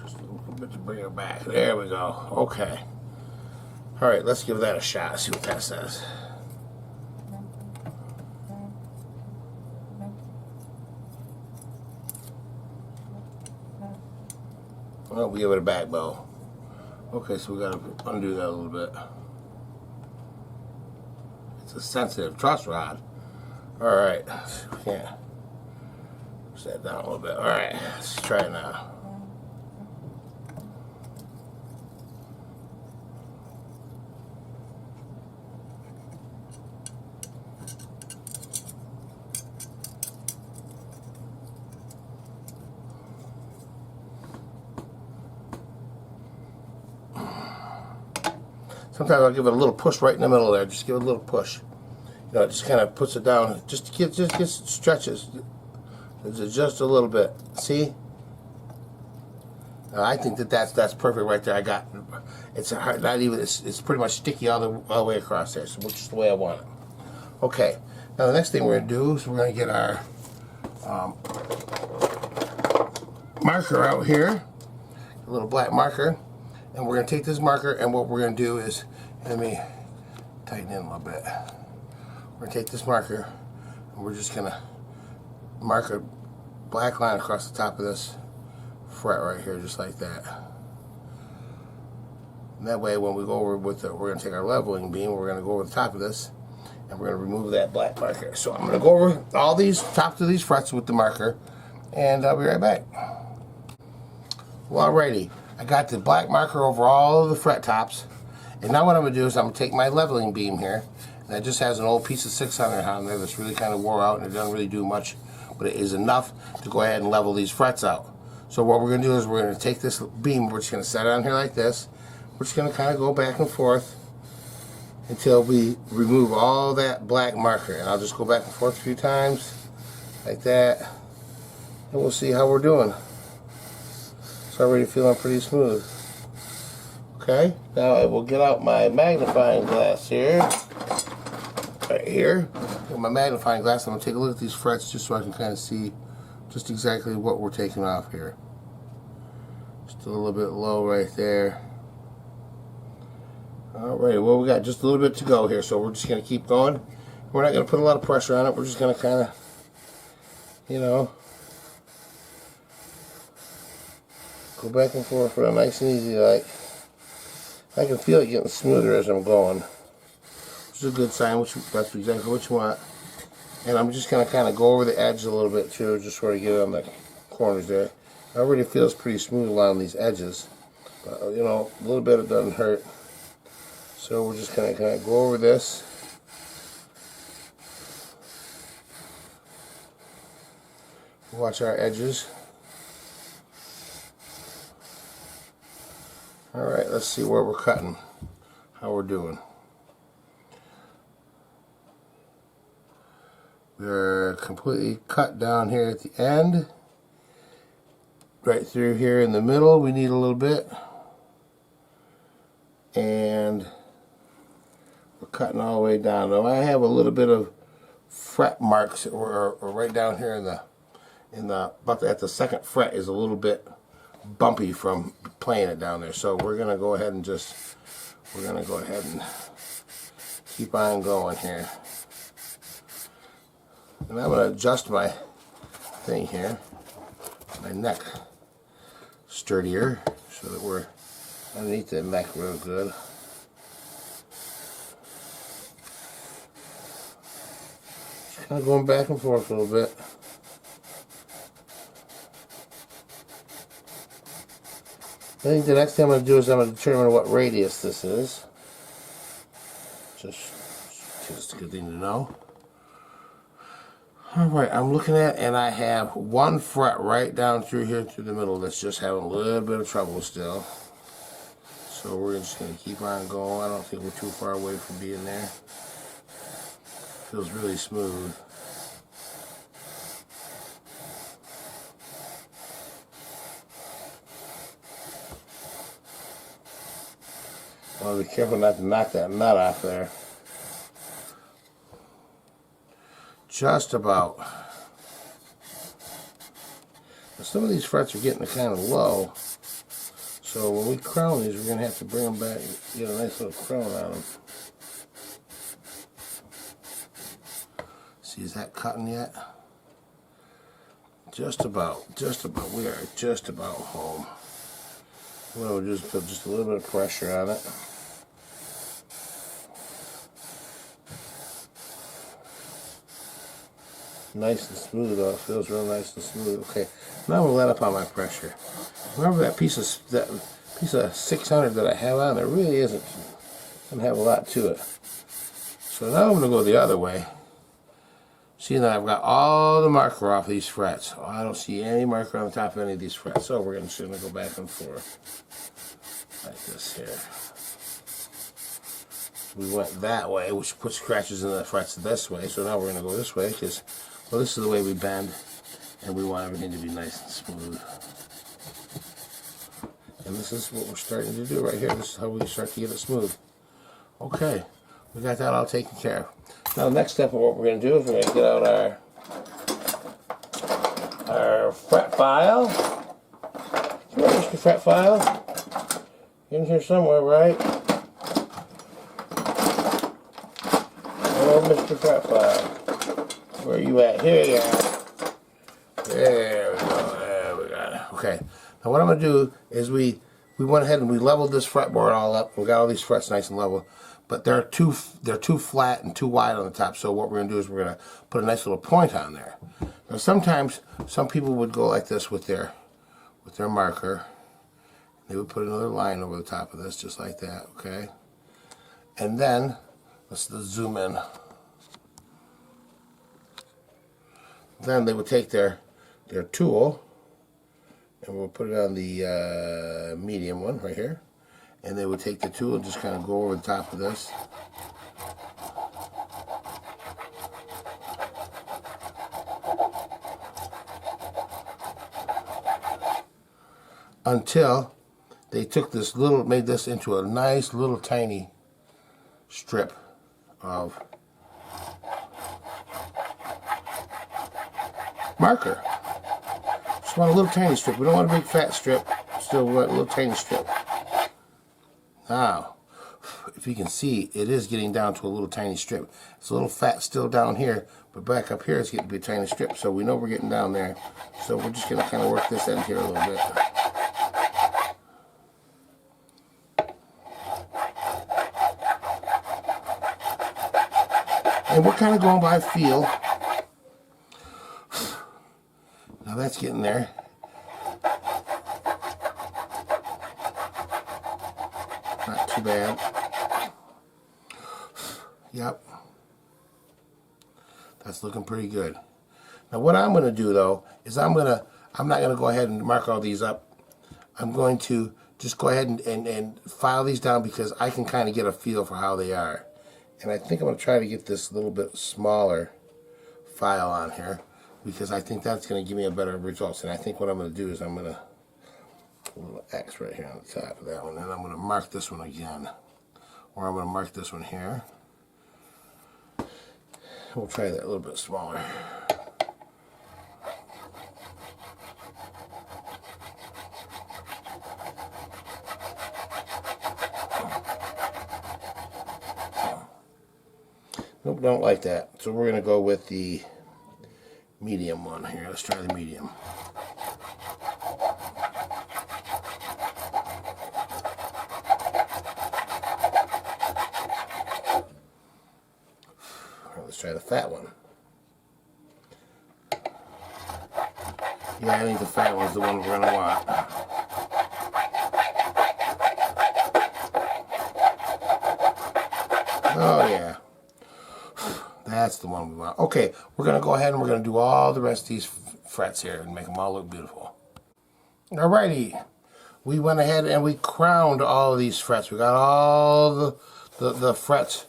Just a little bit to bring it back. There we go. Okay. All right, let's give that a shot. See what that says. Well, we give it a back bow. Okay, so we got to undo that a little bit. It's a sensitive truss rod. All right, we can't push that down a little bit. All right, let's try it now. Sometimes I'll give it a little push right in the middle there. Just give it a little push. You know, it just kind of puts it down. Just stretches. Just a little bit. See? I think that's perfect right there. I got it's hard, not even it's pretty much sticky all the way across there. So which is the way I want it. Okay. Now the next thing we're gonna do is we're gonna get our marker out here, a little black marker. And we're going to take this marker, and what we're going to do is, let me tighten in a little bit. We're going to take this marker, and we're just going to mark a black line across the top of this fret right here, just like that. And that way, when we go over with we're going to take our leveling beam, we're going to go over the top of this, and we're going to remove that black marker. So I'm going to go over all these tops of these frets with the marker, and I'll be right back. Well, alrighty. I got the black marker over all of the fret tops, and now what I'm going to do is I'm going to take my leveling beam here, and that just has an old piece of 600 on there that's really kind of wore out and it doesn't really do much, but it is enough to go ahead and level these frets out. So what we're going to do is we're going to take this beam, we're just going to set it on here like this, we're just going to kind of go back and forth until we remove all that black marker, and I'll just go back and forth a few times like that, and we'll see how we're doing. It's already feeling pretty smooth. Okay, now I will get out my magnifying glass here. Right here. With my magnifying glass, I'm going to take a look at these frets just so I can kind of see just exactly what we're taking off here. Just a little bit low right there. Alright, well, we got just a little bit to go here, so we're just going to keep going. We're not going to put a lot of pressure on it. We're just going to kind of, you know, go back and forth real nice and easy like. I can feel it getting smoother as I'm going. Which is a good sign, that's exactly what you want. And I'm just going to kind of go over the edge a little bit too, just sort of get it on the corners there. It already feels pretty smooth along these edges. But, you know, a little bit it doesn't hurt. So we're just going to kind of go over this. Watch our edges. Alright, let's see where we're cutting, how we're doing. We're completely cut down here at the end. Right through here in the middle, we need a little bit. And we're cutting all the way down. Now I have a little bit of fret marks or right down here at the second fret is a little bit bumpy from playing it down there, so we're gonna go ahead and keep on going here, and I'm gonna adjust my thing here, my neck sturdier, so that we're underneath the neck real good. Kind of going back and forth a little bit. I think the next thing I'm going to do is I'm going to determine what radius this is. Just a good thing to know. Alright, I'm looking at, and I have one fret right down through here through the middle that's just having a little bit of trouble still. So we're just going to keep on going. I don't think we're too far away from being there. Feels really smooth. I want to be careful not to knock that nut off there. Just about. Now some of these frets are getting kind of low. So when we crown these, we're going to have to bring them back and get a nice little crown on them. See, is that cutting yet? Just about. Just about. We are just about home. We'll just put just a little bit of pressure on it. Nice and smooth though. It feels real nice and smooth. Okay, now I'm gonna let up on my pressure. Remember that piece of 600 that I have on there really doesn't have a lot to it. So now I'm gonna go the other way. See, now I've got all the marker off these frets. Oh, I don't see any marker on the top of any of these frets. So we're just gonna go back and forth like this here. We went that way, which puts scratches in the frets this way. So now we're gonna go this way because, well, this is the way we bend, and we want everything to be nice and smooth. And this is what we're starting to do right here. This is how we start to get it smooth. Okay, we got that all taken care of. Now the next step of what we're going to do is we're going to get out our fret file. Come on, Mr. Fret File. In here somewhere, right? Oh, Mr. Fret File. Where are you at? Here you are. There we go. There we got it. Okay. Now what I'm going to do is we went ahead and we leveled this fretboard all up. We got all these frets nice and level. But they're too flat and too wide on the top. So what we're going to do is we're going to put a nice little point on there. Now sometimes some people would go like this with their marker. They would put another line over the top of this, just like that. Okay. And then let's zoom in. Then they would take their tool, and we'll put it on the medium one right here. And they would take the tool and just kind of go over the top of this. Until they took this made this into a nice little tiny strip of marker. Just want a little tiny strip. We don't want a big fat strip. Still want a little tiny strip. Now, if you can see, it is getting down to a little tiny strip. It's a little fat still down here, but back up here it's getting to be a tiny strip. So we know we're getting down there. So we're just going to kind of work this end here a little bit. And we're kind of going by feel. Now that's getting there. Not too bad. Yep. That's looking pretty good. Now what I'm going to do though is I'm not going to go ahead and mark all these up. I'm going to just go ahead and file these down because I can kind of get a feel for how they are. And I think I'm going to try to get this a little bit smaller file on here because I think that's going to give me a better results. And I think what I'm going to do is I'm going to put a little X right here on the top of that one, and I'm going to mark this one again. Or I'm going to mark this one here. We'll try that a little bit smaller. Nope, don't like that. So we're going to go with the medium one here. Let's try the medium. Let's try the fat one. Yeah, I think the fat one's the one we're gonna want. Oh yeah, that's the one we want. Okay, we're gonna go ahead and we're gonna do all the rest of these frets here and make them all look beautiful. Alrighty, we went ahead and we crowned all of these frets. We got all the frets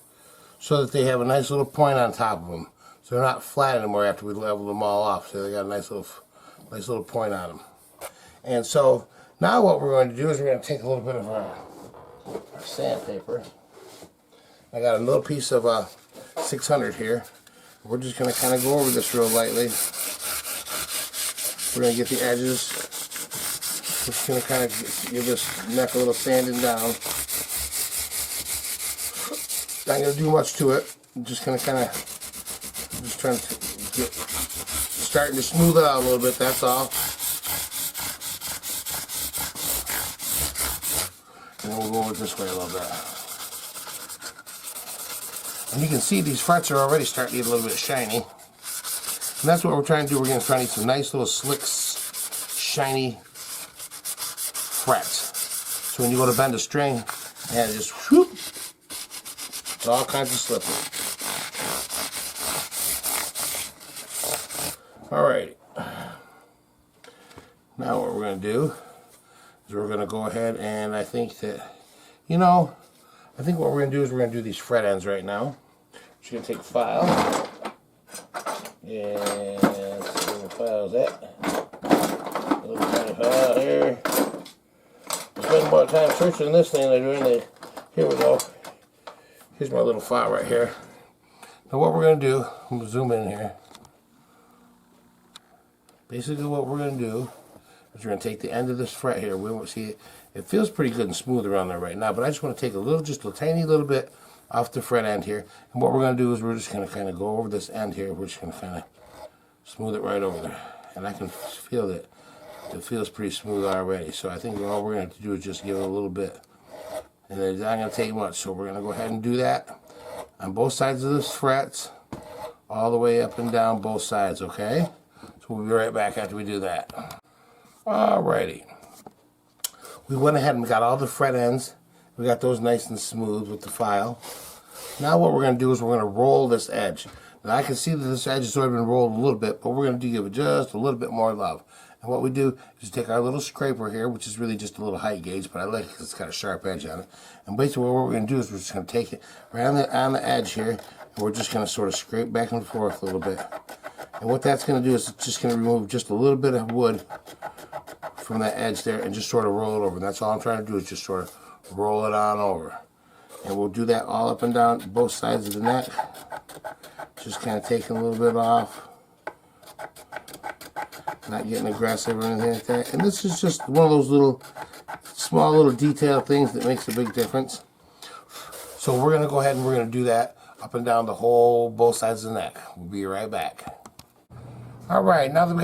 so that they have a nice little point on top of them. So they're not flat anymore after we level them all off. So they got a nice little point on them. And so now what we're going to do is we're going to take a little bit of our sandpaper. I got a little piece of 600 here. We're just going to kind of go over this real lightly. We're going to get the edges. Just going to kind of give this neck a little sanding down. Not going to do much to it. I'm just going to kind of just trying to get starting to smooth it out a little bit. That's all. And then we'll go over this way a little bit. And you can see these frets are already starting to get a little bit shiny. And that's what we're trying to do. We're going to try to get some nice little slick, shiny frets. So when you go to bend a string, and just whoop, it's all kinds of slippery. Alright. Now what we're going to do is we're going to go ahead and I think that, I think what we're going to do is we're going to do these fret ends right now. Just going to take a file. And let's see where the file is at. A little tiny file here. I spend more time searching this thing than I do anything. Here we go. Here's my little file right here. Now what we're going to do, I'm going to zoom in here. Basically what we're going to do is we're going to take the end of this fret here. We won't see it. It feels pretty good and smooth around there right now, but I just want to take just a tiny little bit off the fret end here. And what we're going to do is we're just going to kind of go over this end here. We're just going to kind of smooth it right over there. And I can feel that it feels pretty smooth already. So I think all we're going to have to do is just give it a little bit. And it's not going to take much. So we're going to go ahead and do that on both sides of this frets, all the way up and down both sides, okay? So we'll be right back after we do that. Alrighty. We went ahead and got all the fret ends. We got those nice and smooth with the file. Now what we're going to do is we're going to roll this edge. Now I can see that this edge has already been rolled a little bit, but we're going to give it just a little bit more love. And what we do is take our little scraper here, which is really just a little height gauge, but I like it because it's got a sharp edge on it. And basically what we're going to do is we're just going to take it right on the edge here, and we're just going to sort of scrape back and forth a little bit. And what that's going to do is it's just going to remove just a little bit of wood from that edge there and just sort of roll it over. And that's all I'm trying to do is just sort of roll it on over. And we'll do that all up and down both sides of the neck. Just kind of taking a little bit off. Not getting aggressive or anything like that. And this is just one of those small little detail things that makes a big difference. So we're going to go ahead and we're going to do that up and down both sides of the neck. We'll be right back. Alright, now that we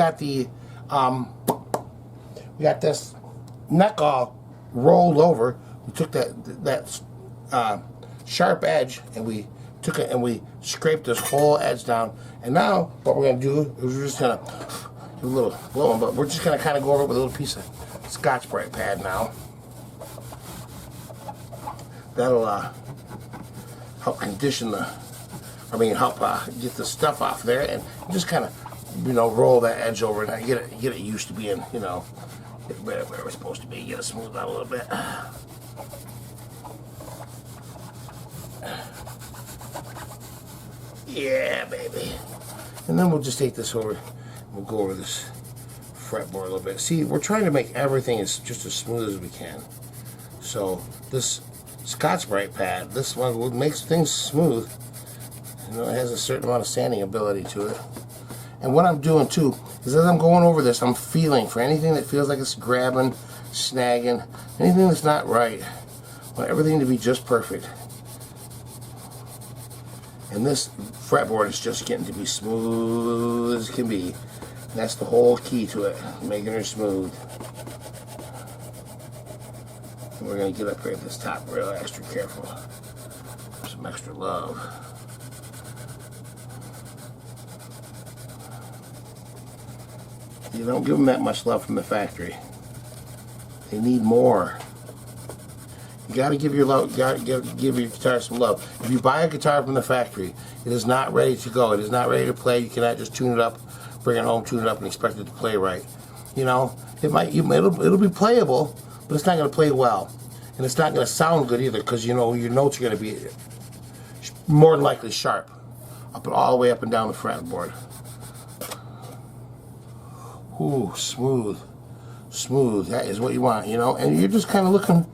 got this neck all rolled over, we took that sharp edge and we took it and we scraped this whole edge down. And now what we're going to do is we're just going to do a little blowing, but we're just going to kind of go over it with a little piece of Scotch-Brite pad now. That'll help condition help get the stuff off there, and just kind of roll that edge over and get it used to being where we're supposed to be. Get it smoothed out a little bit. Yeah, baby. And then we'll just take this over. We'll go over this fretboard a little bit. See, we're trying to make everything just as smooth as we can. So this Scotch-Brite pad, this one makes things smooth. It has a certain amount of sanding ability to it. And what I'm doing too is as I'm going over this, I'm feeling for anything that feels like it's grabbing, snagging, anything that's not right. I want everything to be just perfect. And this fretboard is just getting to be smooth as can be. And that's the whole key to it, making her smooth. And we're going to get up here at this top real extra careful. Some extra love. You don't give them that much love from the factory. They need more. You got to give your give your guitar some love. If you buy a guitar from the factory, it is not ready to go. It is not ready to play. You cannot just tune it up, bring it home, tune it up, and expect it to play right. You know, it'll be playable, but it's not going to play well, and it's not going to sound good either, because you know your notes are going to be more than likely sharp, up and all the way up and down the fretboard. Ooh, smooth. Smooth, that is what you want, you know, and you're just kind of looking,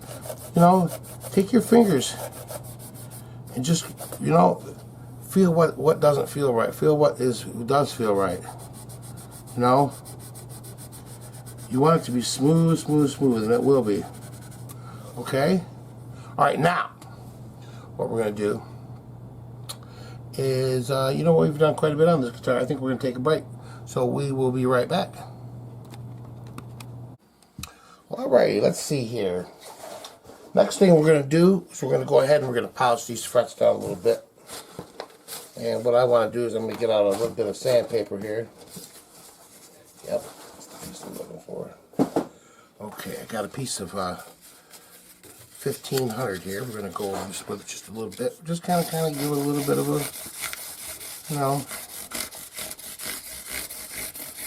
you know, take your fingers and just, you know, feel what doesn't feel right, feel what does feel right, you know. You want it to be smooth, smooth, smooth, and it will be, okay? All right, now, what we're going to do is, you know, we've done quite a bit on this guitar. I think we're going to take a break, so we will be right back. Alrighty, let's see here. Next thing we're going to do is we're going to go ahead and we're going to polish these frets down a little bit. And what I want to do is I'm going to get out a little bit of sandpaper here. Yep, that's what I'm looking for. Okay, I got a piece of 1500 here. We're going to go over this with just a little bit. Just kind of give it a little bit of a, you know,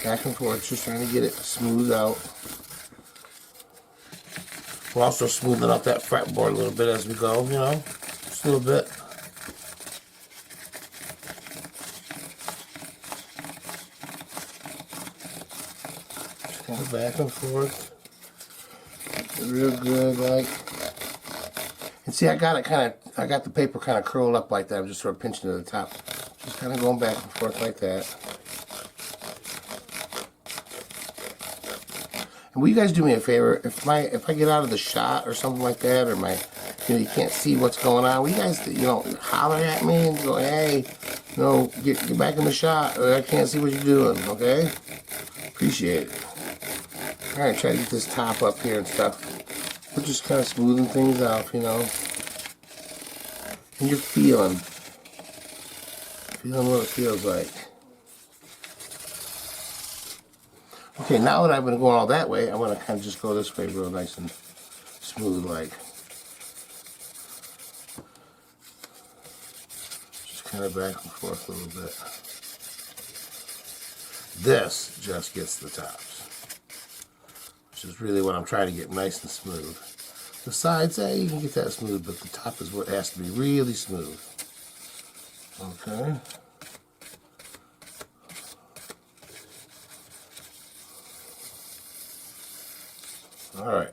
back and forth, just trying to get it smoothed out. We're also smoothing up that fretboard a little bit as we go, you know, just a little bit. Just kind of back and forth. Real good, like. And see, I got the paper kind of curled up like that. I'm just sort of pinching to the top. Just kind of going back and forth like that. And will you guys do me a favor? If I get out of the shot or something like that, or you can't see what's going on, will you guys, you know, holler at me and go, hey, you know, get back in the shot, or I can't see what you're doing, okay? Appreciate it. All right, try to get this top up here and stuff. We're just kind of smoothing things out, you know. And you're feeling what it feels like. Okay, now that I've been going all that way, I want to kind of just go this way real nice and smooth, like. Just kind of back and forth a little bit. This just gets the tops, which is really what I'm trying to get nice and smooth. The sides, you can get that smooth, but the top is what has to be really smooth. Okay. Alright,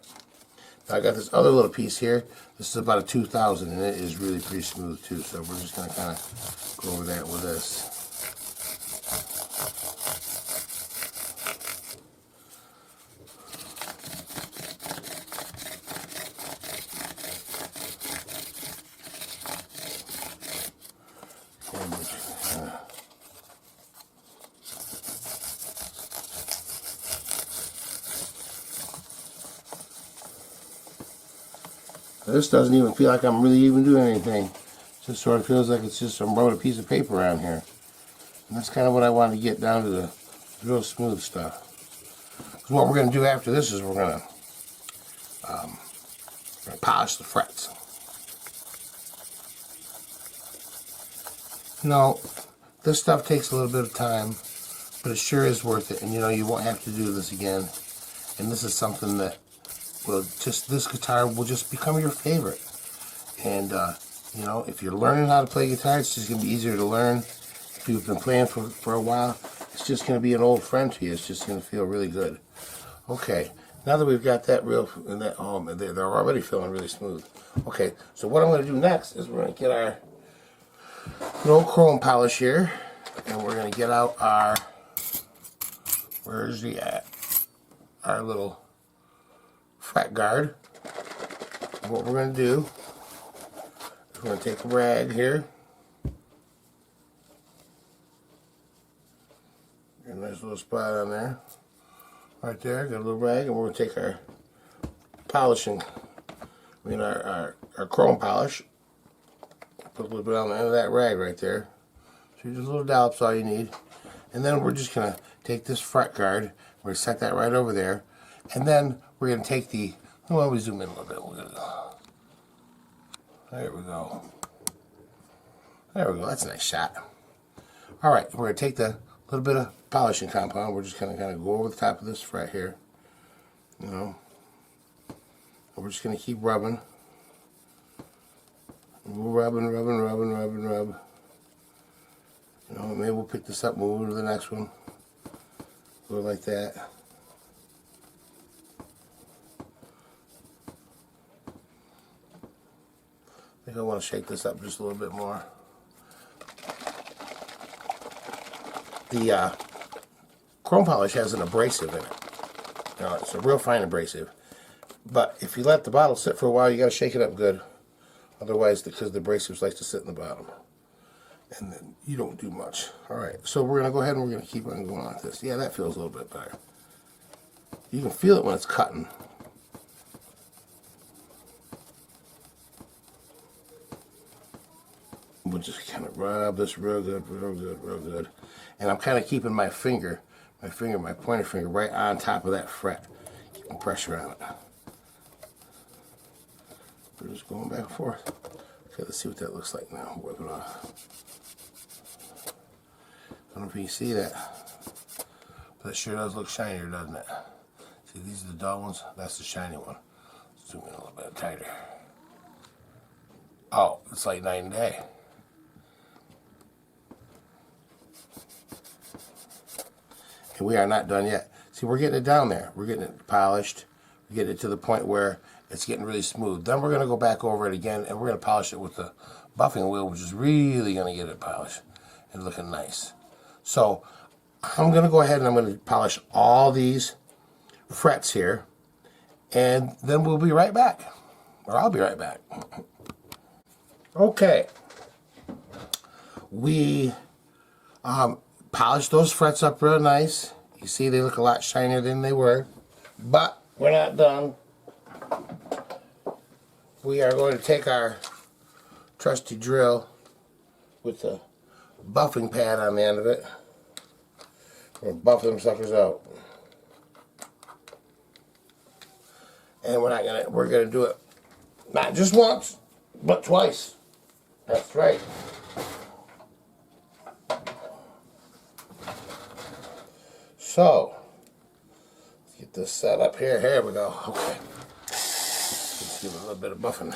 I got this other little piece here. This is about a 2000 and it is really pretty smooth too, so we're just going to kind of go over that with this. This doesn't even feel like I'm really even doing anything. It just sort of feels like it's just I'm rubbing a piece of paper around here. And that's kind of what I want to get down to the real smooth stuff. Because what we're going to do after this is we're going to polish the frets. You know, this stuff takes a little bit of time, but it sure is worth it. And you know, you won't have to do this again. And this is something that this guitar will just become your favorite. And you know, if you're learning how to play guitar, it's just going to be easier to learn. If you've been playing for a while, it's just going to be an old friend to you. It's just going to feel really good. Okay, now that we've got that they're already feeling really smooth. Okay, so what I'm going to do next is we're going to get our little chrome polish here, and we're going to get out our, where's the at? Our little fret guard. And what we're going to do is we're going to take a rag here. Get a nice little spot on there. Right there, got a little rag, and we're going to take our polishing, our chrome polish, put a little bit on the end of that rag right there. So just a little dollop's all you need. And then we're just going to take this fret guard, we're going to set that right over there, and then we're going to take the, well, we zoom in a little bit, we're gonna, there we go. There we go, that's a nice shot. Alright, we're going to take the little bit of polishing compound, we're just going to kind of go over the top of this fret here, you know, and we're just going to keep rubbing. We'll rub. You know, maybe we'll pick this up, move to the next one. Go like that. I think I want to shake this up just a little bit more. The chrome polish has an abrasive in it. Now, it's a real fine abrasive. But if you let the bottle sit for a while, you got to shake it up good. Otherwise, because the abrasives like to sit in the bottom. And then you don't do much. Alright, so we're going to go ahead and we're going to keep on going on with this. Yeah, that feels a little bit better. You can feel it when it's cutting. We'll just kind of rub this real good, real good, real good. And I'm kind of keeping my pointer finger right on top of that fret. Keeping pressure on it. We're just going back and forth. Okay, let's see what that looks like now. Wipe it off. I don't know if you can see that, but it sure does look shinier, doesn't it? See, these are the dull ones. That's the shiny one. Zoom in a little bit tighter. Oh, it's like night and day. And we are not done yet. See, we're getting it down there. We're getting it polished. We're getting it to the point where it's getting really smooth. Then we're going to go back over it again, and we're going to polish it with the buffing wheel, which is really going to get it polished and looking nice. So I'm going to go ahead and I'm going to polish all these frets here, and then we'll be right back. Or I'll be right back. Okay. We polished those frets up real nice. You see they look a lot shinier than they were. But we're not done. We are going to take our trusty drill with the buffing pad on the end of it. We're going to buff them suckers out. And we're going to do it not just once, but twice. That's right. So, let's get this set up here. Here we go. Okay. Let's give it a little bit of buffing.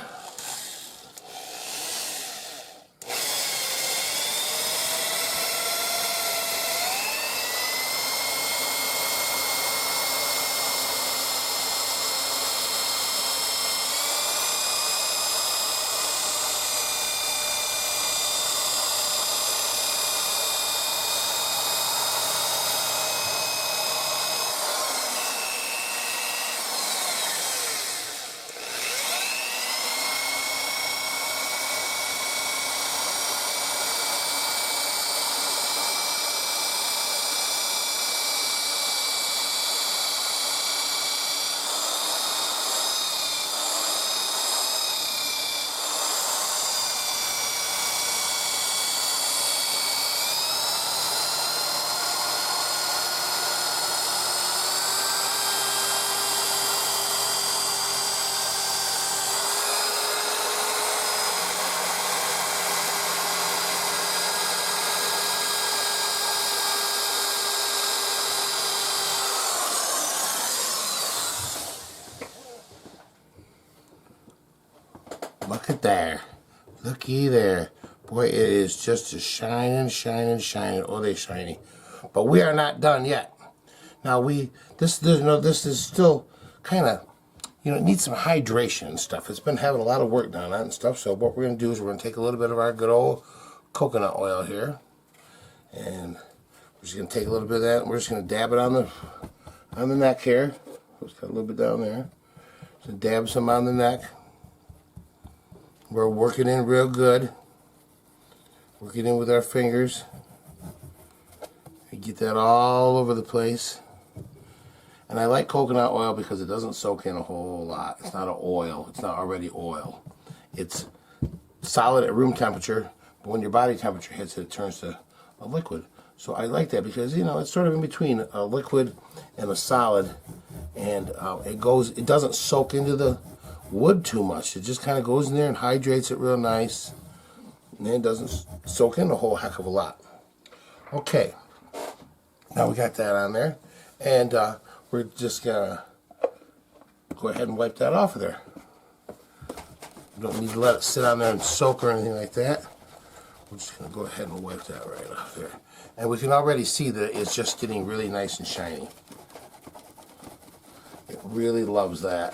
Look at there. Looky there. Boy, it is just a shining, shining, shining. Oh, they're shiny. But we are not done yet. Now this is still kind of, it needs some hydration and stuff. It's been having a lot of work done on it and stuff. So what we're going to do is we're going to take a little bit of our good old coconut oil here. And we're just going to take a little bit of that. And we're just going to dab it on the neck here. Just got a little bit down there. So dab some on the neck. We're working in real good. Working in with our fingers. And get that all over the place. And I like coconut oil because it doesn't soak in a whole lot. It's not an oil. It's not already oil. It's solid at room temperature, but when your body temperature hits it, it turns to a liquid. So I like that because, you know, it's sort of in between a liquid and a solid, and it doesn't soak into the wood too much. It just kind of goes in there and hydrates it real nice, and it doesn't soak in a whole heck of a lot. Okay, now we got that on there, and we're just gonna go ahead and wipe that off of there. You don't need to let it sit on there and soak or anything like that. We're just gonna go ahead and wipe that right off there. And we can already see that it's just getting really nice and shiny. It really loves that.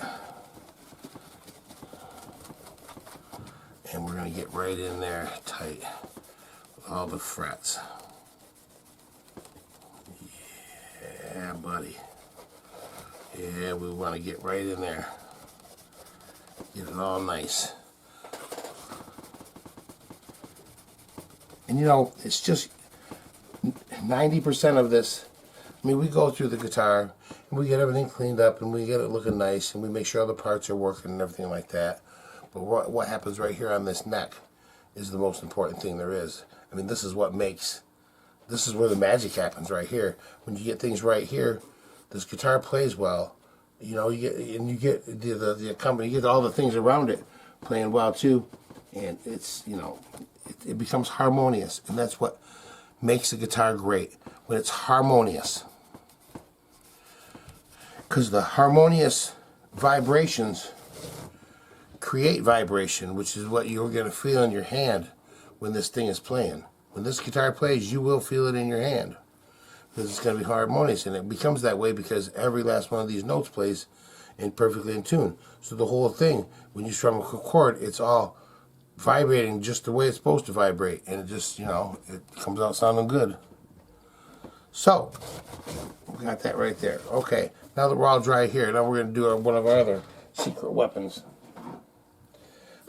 And we're going to get right in there tight with all the frets. Yeah, buddy. Yeah, we want to get right in there. Get it all nice. And you know, it's just 90% of this. I mean, we go through the guitar and we get everything cleaned up and we get it looking nice and we make sure all the parts are working and everything like that. But what happens right here on this neck is the most important thing there is. I mean, this is what makes, this is where the magic happens right here. When you get things right here, this guitar plays well. You know, you get the accompaniment, you get all the things around it playing well too, and it's, you know, it becomes harmonious, and that's what makes the guitar great, when it's harmonious. Because the harmonious vibrations create vibration, which is what you're going to feel in your hand when this thing is playing. When this guitar plays, you will feel it in your hand, because it's going to be harmonious, and it becomes that way because every last one of these notes plays perfectly in tune. So the whole thing, when you strum a chord, it's all vibrating just the way it's supposed to vibrate, and it just, you know, it comes out sounding good. So we got that right there. Okay, now that we're all dry here, now we're going to do one of our other secret weapons.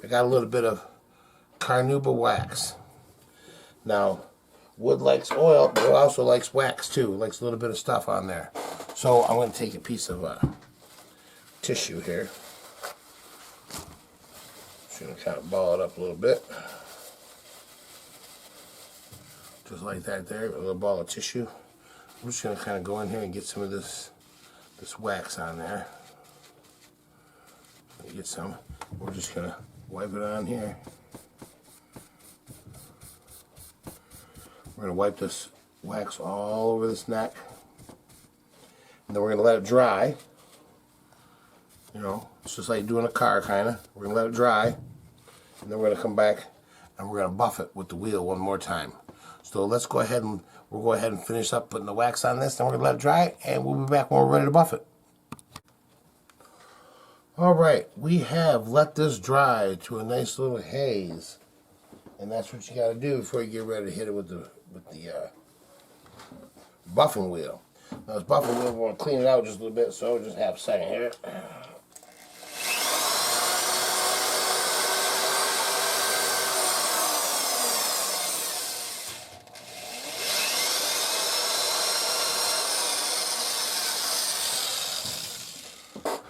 I got a little bit of Carnauba Wax. Now, wood likes oil, but it also likes wax too. It likes a little bit of stuff on there. So I'm going to take a piece of tissue here. Just going to kind of ball it up a little bit. Just like that there, a little ball of tissue. I'm just going to kind of go in here and get some of this wax on there. Get some. We're just going to wipe it on here. We're going to wipe this wax all over this neck. And then we're going to let it dry. You know, it's just like doing a car kind of. We're going to let it dry. And then we're going to come back and we're going to buff it with the wheel one more time. So let's go ahead and we'll go ahead and finish up putting the wax on this. Then we're going to let it dry and we'll be back when we're ready to buff it. Alright, we have let this dry to a nice little haze. And that's what you got to do before you get ready to hit it with the buffing wheel. Now this buffing wheel, we want to clean it out just a little bit, so just have a second here.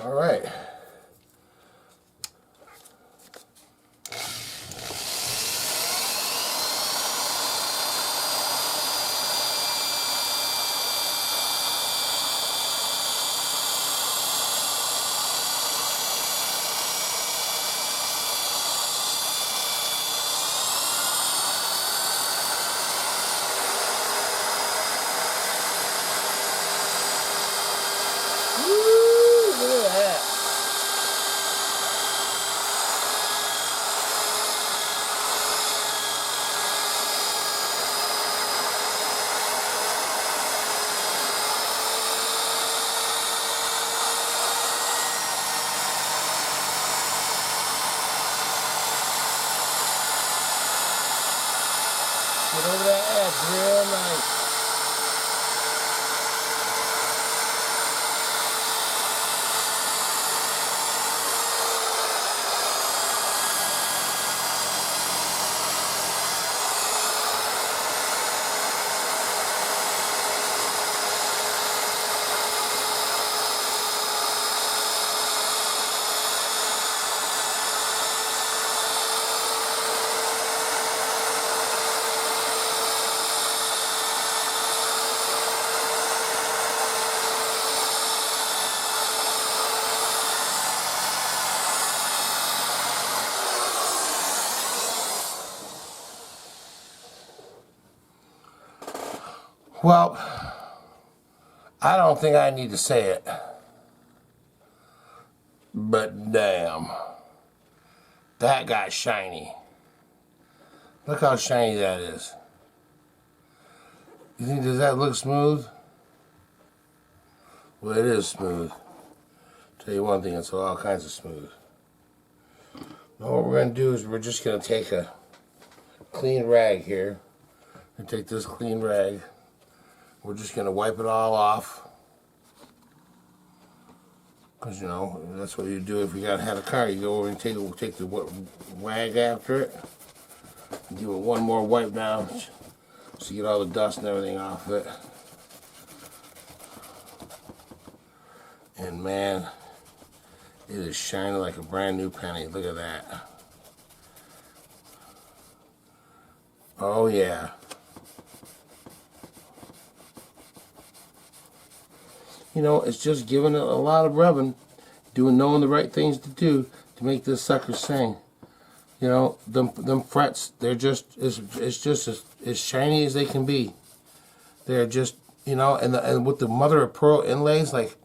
Alright. Get over that edge real nice. Well, I don't think I need to say it, but damn, that got shiny. Look how shiny that is. You think, does that look smooth? Well, it is smooth. Tell you one thing, it's all kinds of smooth. Now what we're going to do is we're just going to take a clean rag here. And take this clean rag. We're just going to wipe it all off. Because, you know, that's what you do if you had a car. You go over and take the rag after it. And give it one more wipe down. So you get all the dust and everything off of it. And man, it is shining like a brand new penny. Look at that. Oh yeah. You know, it's just giving it a lot of rubbing, knowing the right things to do to make this sucker sing. You know, them frets, they're just it's just as shiny as they can be. They're just, you know, and with the mother of pearl inlays, like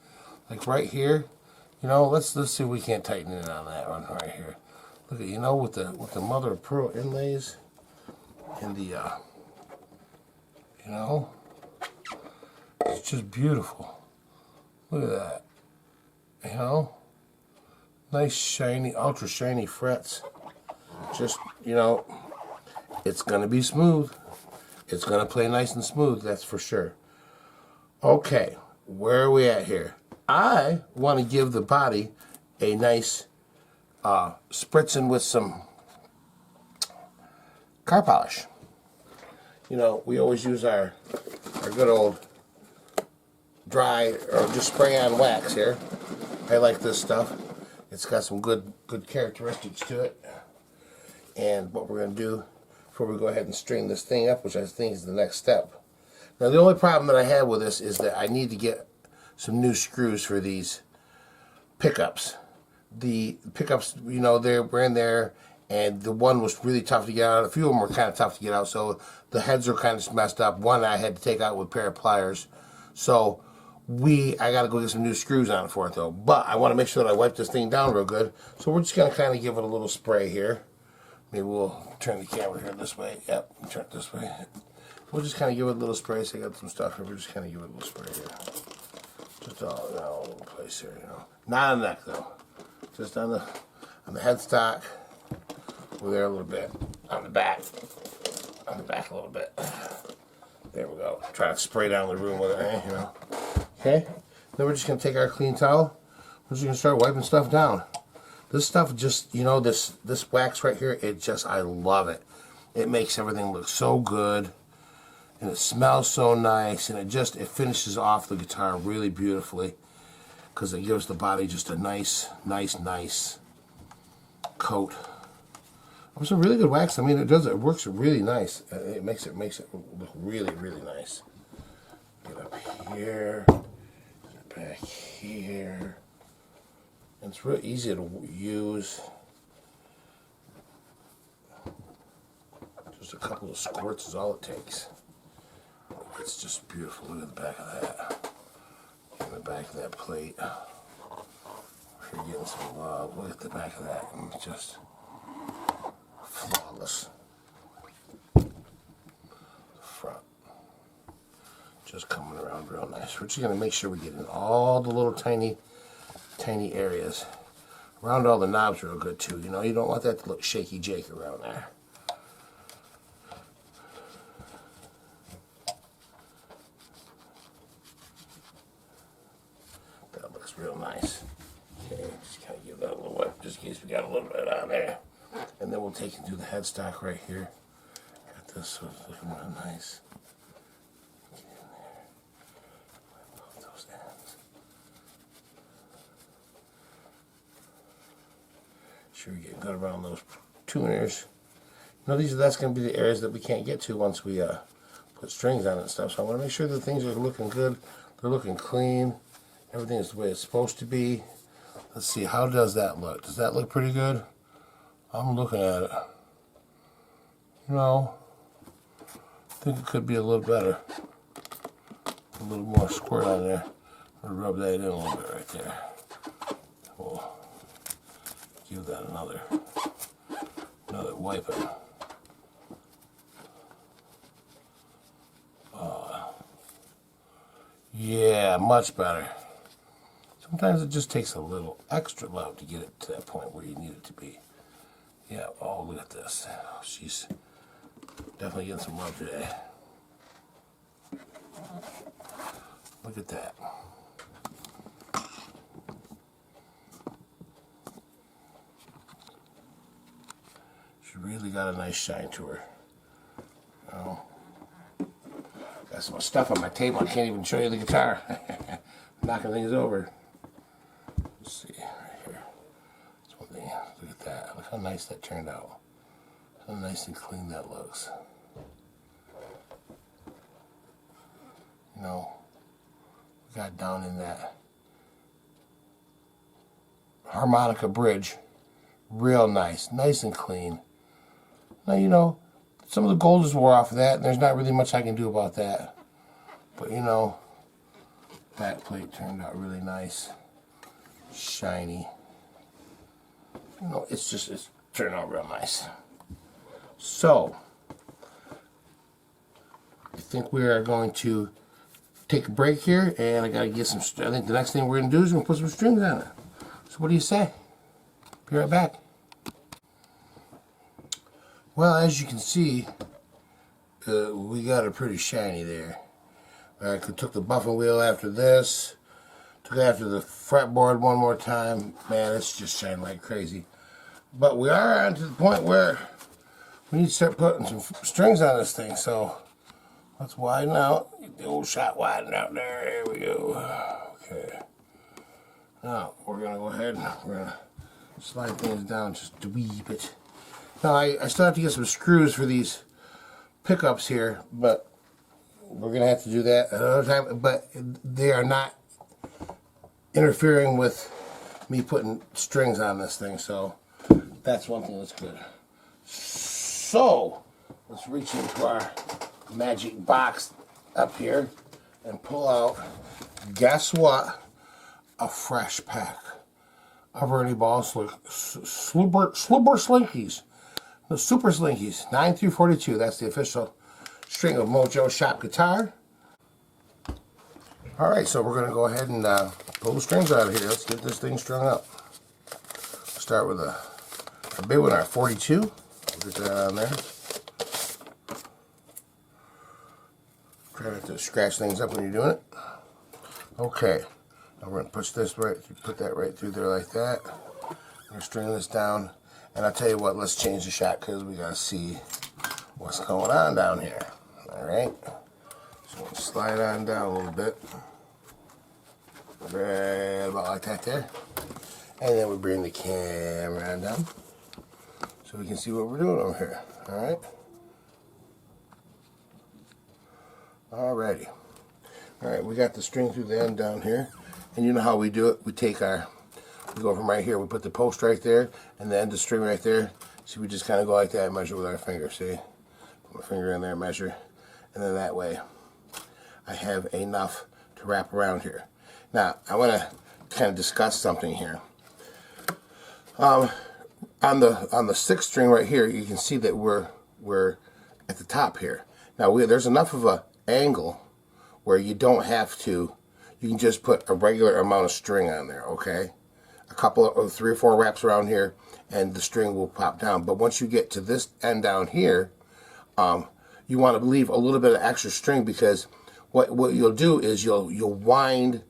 right here, you know, let's see if we can't tighten it on that one right here. Look at, you know, with the mother of pearl inlays and the you know, it's just beautiful. Look at that. You know, nice shiny, ultra shiny frets. Just, you know, it's gonna be smooth. It's gonna play nice and smooth, that's for sure. Okay, where are we at here? I want to give the body a nice spritzing with some car polish. You know, we always use our good old dry or just spray on wax here. I like this stuff. It's got some good characteristics to it. And what we're going to do before we go ahead and string this thing up, which I think is the next step. Now the only problem that I have with this is that I need to get some new screws for these pickups. The pickups, you know, were in there, and the one was really tough to get out. A few of them were kind of tough to get out, so the heads are kind of messed up. One I had to take out with a pair of pliers. So I got to go get some new screws on it for it though. But I want to make sure that I wipe this thing down real good. So we're just going to kind of give it a little spray here. Maybe we'll turn the camera here this way. Yep, turn it this way. We'll just kind of give it a little spray. So I got some stuff here. We're just kind of give it a little spray here. Just all over the place here, you know. Not on the neck though. Just on the headstock. Over there a little bit. On the back. On the back a little bit. There we go. Try to spray down the room with it, you know. Okay. Then we're just gonna take our clean towel. We're just gonna start wiping stuff down. This stuff just, you know, this wax right here, I love it. It makes everything look so good. And it smells so nice, and it finishes off the guitar really beautifully because it gives the body just a nice coat. It's a really good wax. I mean, it works really nice. It makes it look really nice. Get up here, get back here. And it's real easy to use. Just a couple of squirts is all it takes. It's just beautiful. Look at the back of that. Look at the back of that plate. You're getting some love. Look at the back of that. It's just flawless. The front. Just coming around real nice. We're just going to make sure we get in all the little tiny areas. Around all the knobs real good too. You know, you don't want that to look shaky-jakey around there. Real nice. Okay, just kind of give that a little wipe just in case we got a little bit on there. And then we'll take it to the headstock right here. Got this so it's looking real nice. Get in there. Wipe off those ends. Sure we get good around those tuners. You know, that's going to be the areas that we can't get to once we put strings on it and stuff. So I want to make sure that things are looking good. They're looking clean. Everything is the way it's supposed to be. Let's see, how does that look? Does that look pretty good? I'm looking at it. You know, I think it could be a little better. a little more squirt on there. I'll rub that in a little bit right there. We'll give that another wiping. Yeah, much better. Sometimes it just takes a little extra love to get it to that point where you need it to be. Yeah, oh, look at this. Oh, she's definitely getting some love today. Look at that. She really got a nice shine to her. Oh. Got some stuff on my table. I can't even show you the guitar. Knocking things over. Let's see, right here. That's one thing. Look at that. Look how nice that turned out. How nice and clean that looks. You know, we got down in that harmonica bridge. Real nice. Nice and clean. Now, you know, some of the gold is wore off of that, and there's not really much I can do about that. But, you know, back plate turned out really nice. Shiny. You know, it's turned out real nice. So, I think we are going to take a break here, and I got to get some, I think the next thing we're going to do is we're going to put some strings on it. So what do you say? Be right back. Well, as you can see, we got it pretty shiny there. I took the buffing wheel after this, took it after the fretboard one more time. Man, it's just shining like crazy. But we are on to the point where we need to start putting some strings on this thing. So let's widen out. Get the old shot widen out there. Here we go. Okay. Now we're gonna go ahead and we're gonna slide things down just a wee bit. Now, I still have to get some screws for these pickups here, but we're going to have to do that another time. But they are not interfering with me putting strings on this thing, so that's one thing that's good. So, let's reach into our magic box up here and pull out, guess what? A fresh pack of Ernie Ball Slooper Slinkies. The Super Slinkies, 9 through 42. That's the official string of MOJO Shop Guitar. Alright, so we're going to go ahead and pull the strings out of here. Let's get this thing strung up. Start with a big one, our 42. We'll get that on there. Try not to scratch things up when you're doing it. Okay, now we're going to push this right, put that right through there like that. We're going to string this down. And I'll tell you what, let's change the shot because we got to see what's going on down here. Alright. So we'll slide on down a little bit. Right about like that there. And then we bring the camera on down so we can see what we're doing over here. Alright. Alrighty. Alright, we got the string through the end down here. And you know how we do it. We take our... We go from right here, we put the post right there, and the end of the string right there. See, we just kind of go like that and measure with our finger, see? Put my finger in there, measure, and then that way I have enough to wrap around here. Now, I want to kind of discuss something here. On the sixth string right here, you can see that we're at the top here. Now, there's enough of a angle where you don't have to, you can just put a regular amount of string on there, okay? A couple of 3 or 4 wraps around here and the string will pop down. But once you get to this end down here, you want to leave a little bit of extra string because what you'll do is you'll wind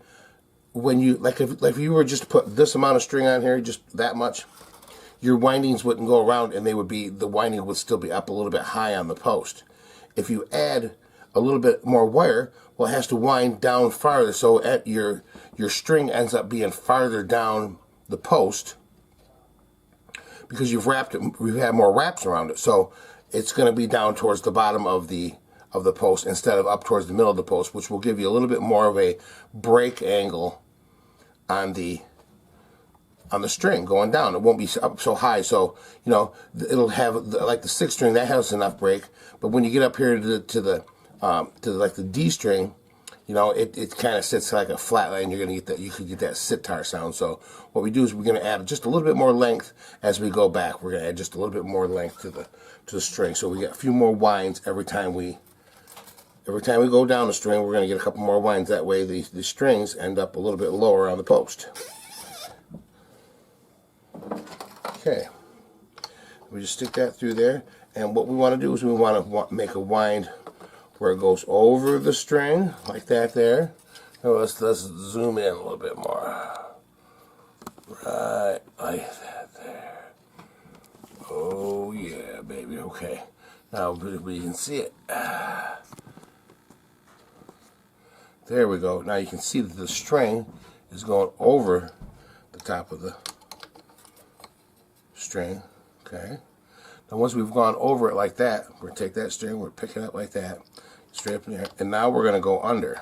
when you like if you were just to put this amount of string on here, just that much, your windings wouldn't go around and the winding would still be up a little bit high on the post. If you add a little bit more wire, well, it has to wind down farther, so your string ends up being farther down the post because you've wrapped it, we've had more wraps around it, so it's going to be down towards the bottom of the post instead of up towards the middle of the post, which will give you a little bit more of a break angle on the string going down. It won't be up so high, so you know it'll have like the sixth string that has enough break, but when you get up here to the like the D string, you know, it kind of sits like a flat line. You're gonna get that. You could get that sitar sound. So what we do is we're gonna add just a little bit more length as we go back. We're gonna add just a little bit more length to the string. So we get a few more winds every time we go down the string. We're gonna get a couple more winds. That way the strings end up a little bit lower on the post. Okay. We just stick that through there. And what we want to do is we want to make a wind where it goes over the string, like that there. Now let's zoom in a little bit more. Right, like that there. Oh yeah, baby, okay. Now we can see it. There we go. Now you can see that the string is going over the top of the string, okay? Now once we've gone over it like that, we're going to take that string, we're pick it up like that, straight up in there, and now we're going to go under.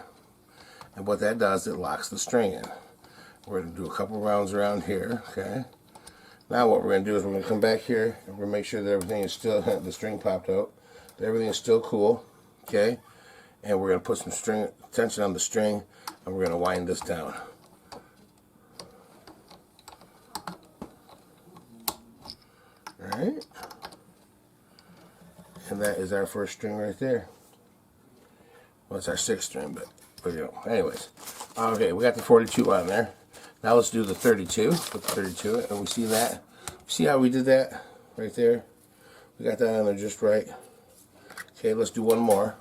And what that does, it locks the string in. We're going to do a couple rounds around here, okay? Now what we're going to do is we're going to come back here and we're going to make sure that everything is still, the string popped out, that everything is still cool, okay? And we're going to put some string tension on the string and we're going to wind this down. Alright? And that is our first string right there. Well, it's our sixth string, but you know. Anyways, okay, we got the 42 on there. Now let's do the 32. Put the 32 in, and we see that. See how we did that right there? We got that on there just right. Okay, let's do one more.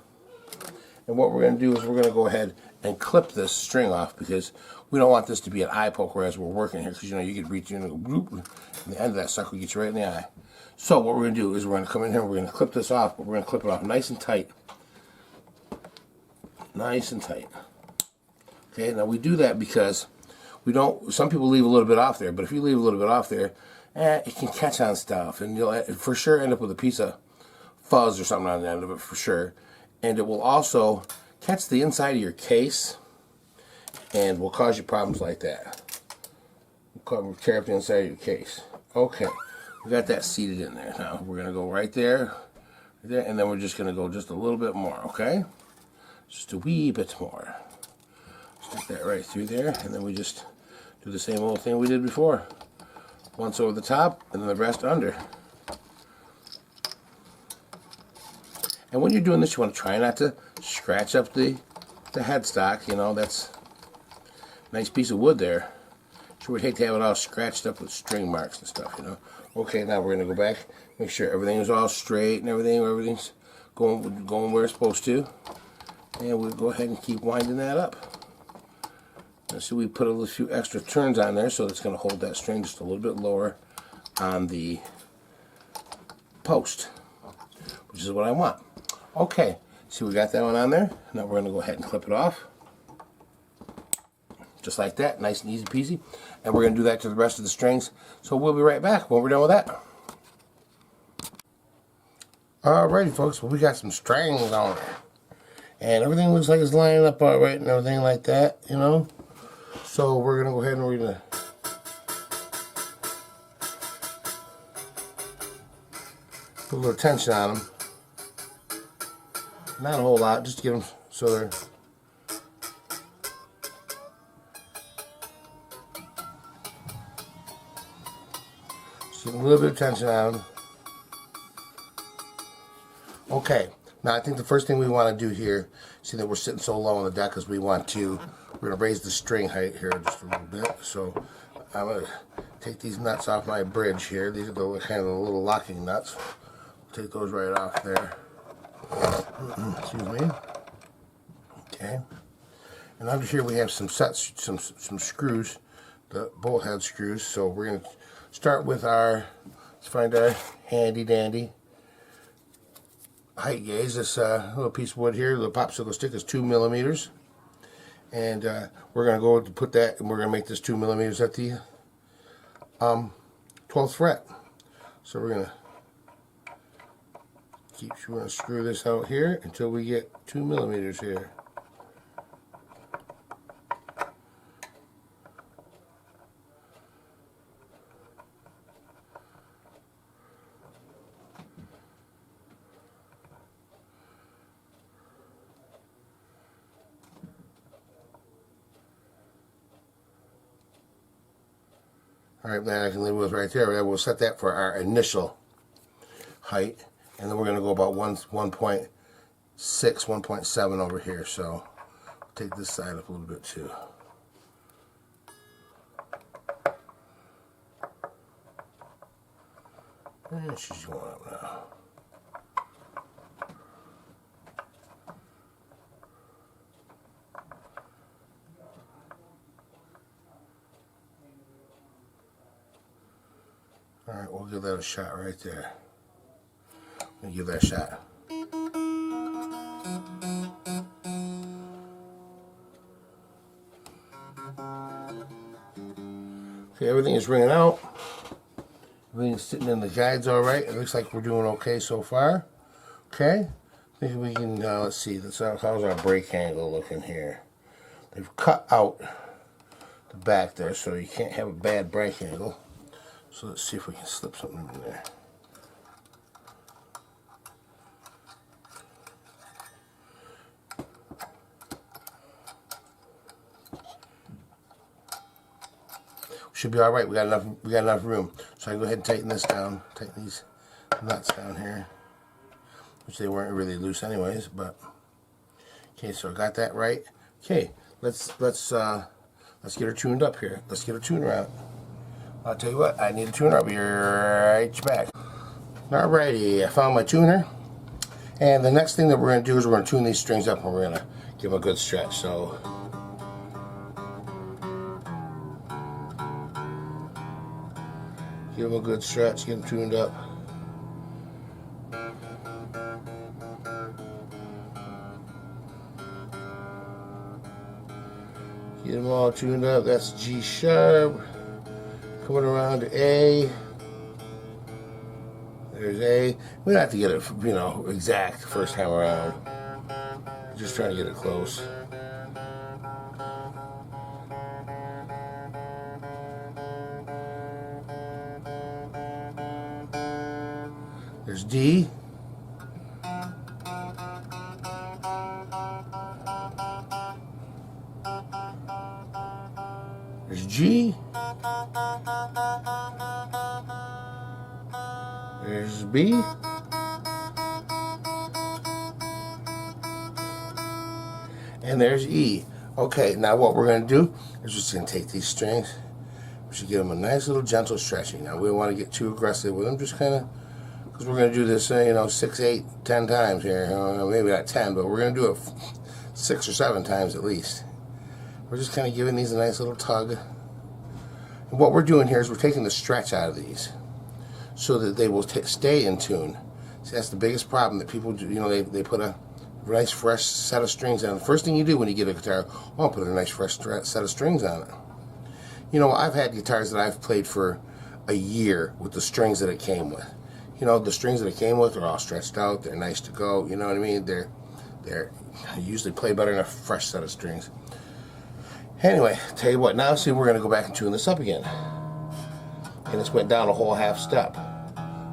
And what we're going to do is we're going to go ahead and clip this string off because we don't want this to be an eye poker as we're working here. Because you know you could reach in and go bloop, and the end of that sucker will get you right in the eye. So what we're going to do is we're going to come in here and we're going to clip this off, but we're going to clip it off nice and tight. Nice and tight. Okay, now we do that because we don't, some people leave a little bit off there, but if you leave a little bit off there, it can catch on stuff, and you'll for sure end up with a piece of fuzz or something on the end of it for sure. And it will also catch the inside of your case and will cause you problems like that. We'll tear up the inside of your case. Okay. We got that seated in there. Now we're going to go right there, and then we're just going to go just a little bit more, okay? Just a wee bit more. Stick that right through there, and then we just do the same old thing we did before. Once over the top, and then the rest under. And when you're doing this, you want to try not to scratch up the headstock. You know, that's a nice piece of wood there. Sure would hate to have it all scratched up with string marks and stuff, you know. Okay, now we're going to go back, make sure everything is all straight and everything's going where it's supposed to. And we'll go ahead and keep winding that up. Now see, we put a few extra turns on there, so it's going to hold that string just a little bit lower on the post, which is what I want. Okay, see, we got that one on there. Now we're going to go ahead and clip it off. Just like that, nice and easy peasy. And we're going to do that to the rest of the strings. So we'll be right back when we're done with that. Alrighty, folks, well, we got some strings on there. And everything looks like it's lining up all right and everything like that, you know. So we're going to go ahead and we're going to put a little tension on them. Not a whole lot, just to get them so they're just a little bit of tension on them. Okay, now I think the first thing we want to do here, see that we're sitting so low on the deck, is we're going to raise the string height here just a little bit. So I'm going to take these nuts off my bridge here. These are the kind of the little locking nuts. Take those right off there. Excuse me. Okay. And under here we have some sets, some screws, the bolt head screws. So we're going to start with let's find our handy dandy height gauge. This little piece of wood here, the popsicle stick, is 2 millimeters. And we're going to go to put that, and we're going to make this 2 millimeters at the 12th fret. So we're going to screw this out here until we get 2 millimeters here. Alright, that I can live with right there. We'll set that for our initial height. And then we're going to go about 1.6, 1.7 over here. So take this side up a little bit too. And she's going up now. Alright, we'll give that a shot right there. We'll give that a shot. Okay, everything is ringing out. Everything's sitting in the guides all right. It looks like we're doing okay so far. Okay, I think we can, let's see, how's our brake angle looking here? They've cut out the back there so you can't have a bad brake angle. So let's see if we can slip something in there. Should be all right. We got enough room. So I can go ahead and tighten this down. Tighten these nuts down here, which they weren't really loose anyways. But okay, so I got that right. Okay, let's get her tuned up here. Let's get her tuner out. I'll tell you what. I need a tuner. I'll be right back. Alrighty, I found my tuner. And the next thing that we're going to do is we're going to tune these strings up, and we're going to give them a good stretch. So. Give them a good stretch, get them tuned up. Get them all tuned up. That's G sharp. Coming around to A. There's A. We don't have to get it, you know, exact first time around. Just trying to get it close. There's D. There's G. There's B. And there's E. Okay, now what we're going to do is just going to take these strings. We should give them a nice little gentle stretching. Now we don't want to get too aggressive with them, just kind of, because we're going to do this, you know, 6, 8, 10 times here. Maybe not 10, but we're going to do it 6 or 7 times at least. We're just kind of giving these a nice little tug. And what we're doing here is we're taking the stretch out of these so that they will stay in tune. See, that's the biggest problem that people do. You know, they put a nice fresh set of strings on. The first thing you do when you get a guitar, oh, put a nice fresh set of strings on it. You know, I've had guitars that I've played for a year with the strings that it came with. You know, the strings that it came with are all stretched out. They're nice to go. You know what I mean? They're usually play better than a fresh set of strings. Anyway, tell you what. Now, see, we're going to go back and tune this up again. And this went down a whole half step.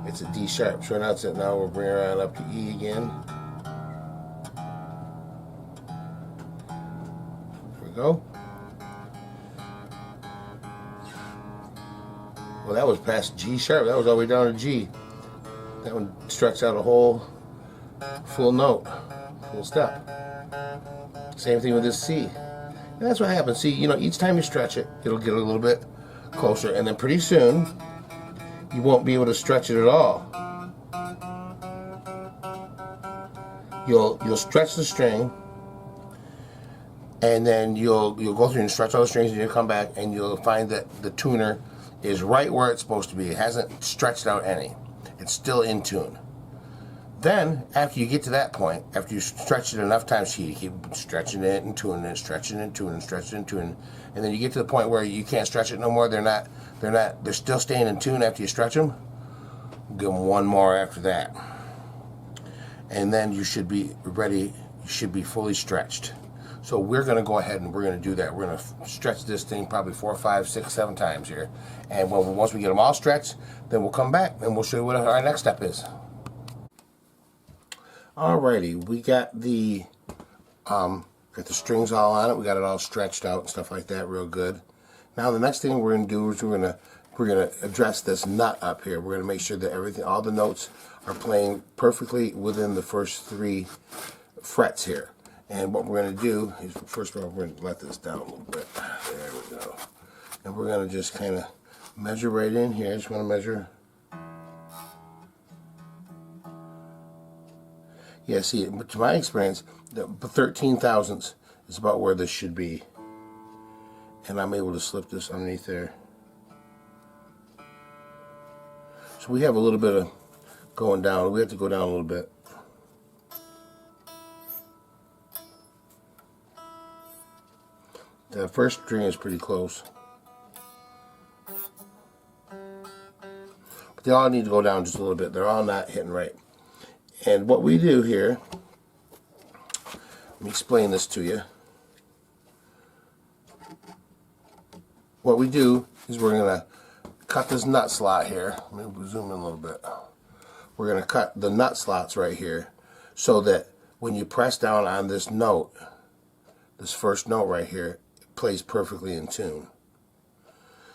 It's a D sharp. So now we'll bring it around up to E again. There we go. Well, that was past G sharp. That was all the way down to G. That one stretched out a whole full note, full step. Same thing with this C. And that's what happens. See, you know, each time you stretch it, it'll get a little bit closer, and then pretty soon you won't be able to stretch it at all. You'll stretch the string, and then you'll go through and stretch all the strings, and you'll come back and you'll find that the tuner is right where it's supposed to be. It hasn't stretched out any. It's still in tune. Then, after you get to that point, after you stretch it enough times, you keep stretching it and tuning it, stretching it and tuning, stretching it and tuning, and then you get to the point where you can't stretch it no more. They're still staying in tune after you stretch them. Give them one more after that, and then you should be ready. You should be fully stretched. So we're going to go ahead and we're going to do that. We're going to stretch this thing probably 4, 5, 6, 7 times here, and once we get them all stretched, then we'll come back and we'll show you what our next step is. Alrighty, we got the strings all on it. We got it all stretched out and stuff like that, real good. Now the next thing we're going to do is we're going to we're going to address this nut up here. We're going to make sure that everything, all the notes are playing perfectly within the first 3 frets here. And what we're going to do is, first of all, we're going to let this down a little bit. There we go. And we're going to just kind of measure right in here. I just want to measure. Yeah, see, to my experience, the 13 thousandths is about where this should be. And I'm able to slip this underneath there. So we have a little bit of going down. We have to go down a little bit. The first string is pretty close. But they all need to go down just a little bit. They're all not hitting right. And what we do here, let me explain this to you. What we do is we're going to cut this nut slot here. Let me zoom in a little bit. We're going to cut the nut slots right here so that when you press down on this note, this first note right here, it plays perfectly in tune.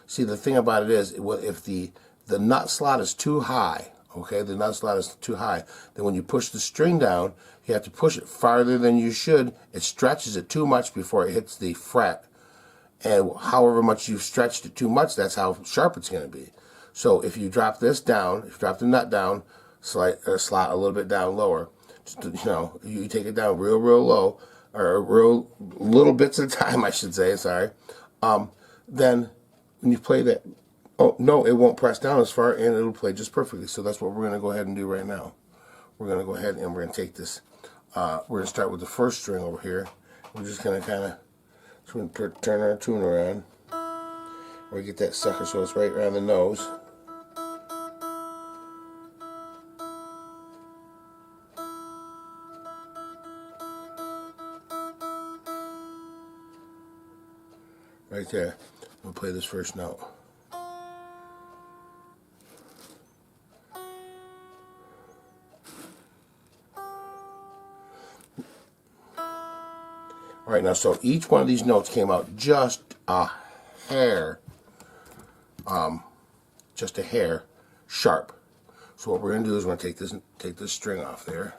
See, the thing about it is, if the nut slot is too high, okay, the nut slot is too high, then when you push the string down, you have to push it farther than you should. It stretches it too much before it hits the fret. And however much you've stretched it too much, that's how sharp it's going to be. So if you drop this down, if you drop the nut down, slot a little bit down lower, just, you know, you take it down real low, or real little bits at a time, I should say, sorry. Then when you play that, oh, no, it won't press down as far, and it'll play just perfectly. So that's what we're going to go ahead and do right now. We're going to go ahead and we're going to take this, we're going to start with the first string over here. We're just going to kind of turn our tune around. We get that sucker so it's right around the nose. Right there. We'll play this first note. Alright, now so each one of these notes came out just a hair sharp. So what we're going to do is we're going to take this string off there,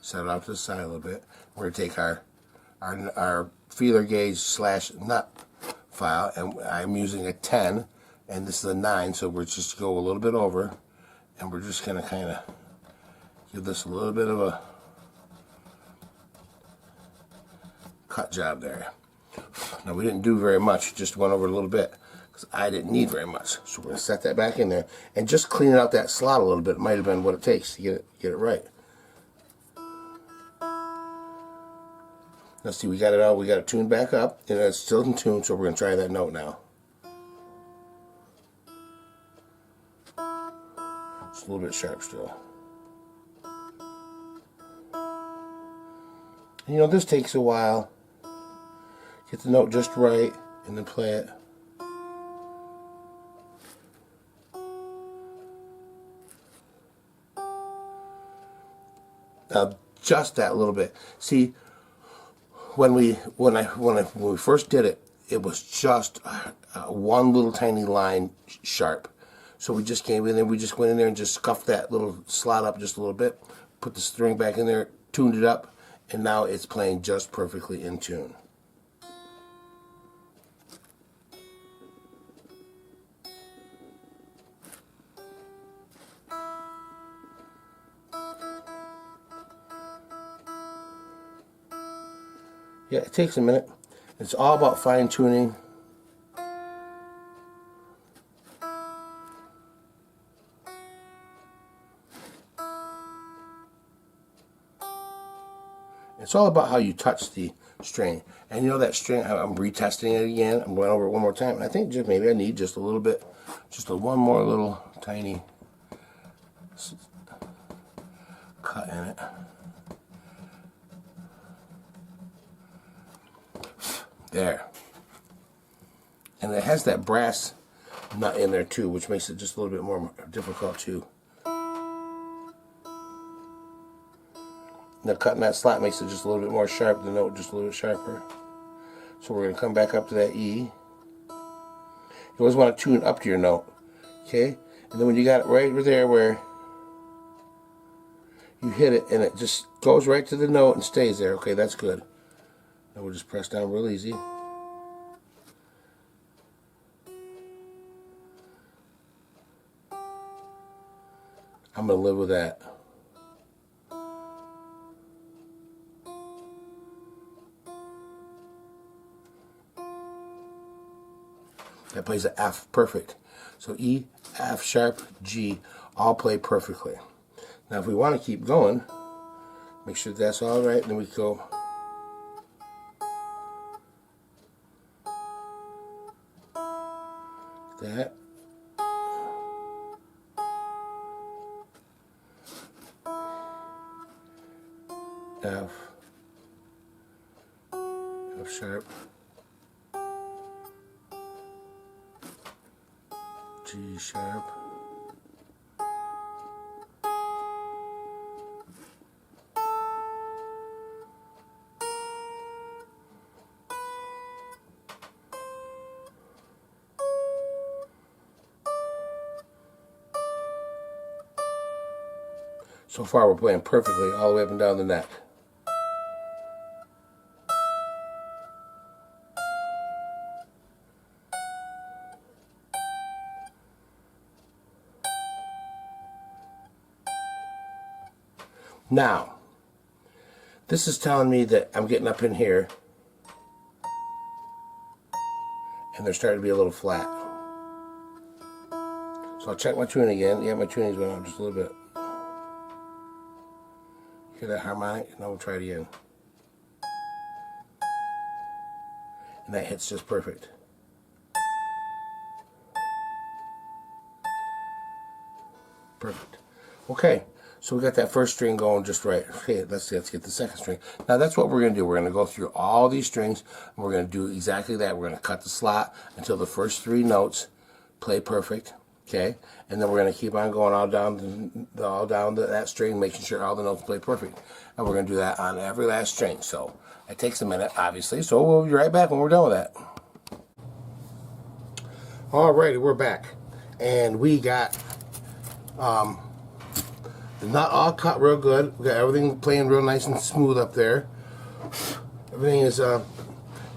set it off to the side a little bit. We're going to take our feeler gauge / nut file, and I'm using a 10, and this is a 9, so we're just go a little bit over, and we're just going to kind of give this a little bit of a cut job there. Now we didn't do very much, just went over a little bit because I didn't need very much. So we're going to set that back in there and just clean out that slot a little bit. It might have been what it takes to get it right. Now see, we got it all, we got it tuned back up, and it's still in tune, so we're going to try that note now. It's a little bit sharp still. And, you know, this takes a while. Get the note just right, and then play it. Now, just that little bit. See, when we first did it, it was just one little tiny line sharp. So we just came in there, we just went in there and just scuffed that little slot up just a little bit, put the string back in there, tuned it up, and now it's playing just perfectly in tune. Yeah, it takes a minute. It's all about fine-tuning. It's all about how you touch the string. And you know that string, I'm retesting it again. I'm going over it one more time. And I think just maybe I need just a little bit, one more little tiny cut in it. There. And it has that brass nut in there too, which makes it just a little bit more difficult too. Now cutting that slot makes it just a little bit more sharp, the note just a little bit sharper. So we're going to come back up to that E. You always want to tune up to your note. Okay, and then when you got it right there where you hit it and it just goes right to the note and stays there. Okay, that's good. Now we'll just press down real easy. I'm going to live with that. That plays an F perfect. So E, F sharp, G, all play perfectly. Now if we want to keep going, make sure that's all right, and then we go that. F, F sharp, G sharp, so far we're playing perfectly all the way up and down the neck. Now, this is telling me that I'm getting up in here and they're starting to be a little flat. So I'll check my tuning again. Yeah, my tuning's going up just a little bit. Hear that harmonic? Now we'll try it again. And that hits just perfect. Perfect. Okay. So we got that first string going just right. Okay, let's get the second string. Now that's what we're going to do. We're going to go through all these strings, and we're going to do exactly that. We're going to cut the slot until the first three notes play perfect. Okay, and then we're going to keep on going all down that string, making sure all the notes play perfect. And we're going to do that on every last string. So it takes a minute, obviously. So we'll be right back when we're done with that. Alrighty, we're back, and we got not all cut real good. We got everything playing real nice and smooth up there. Everything is, it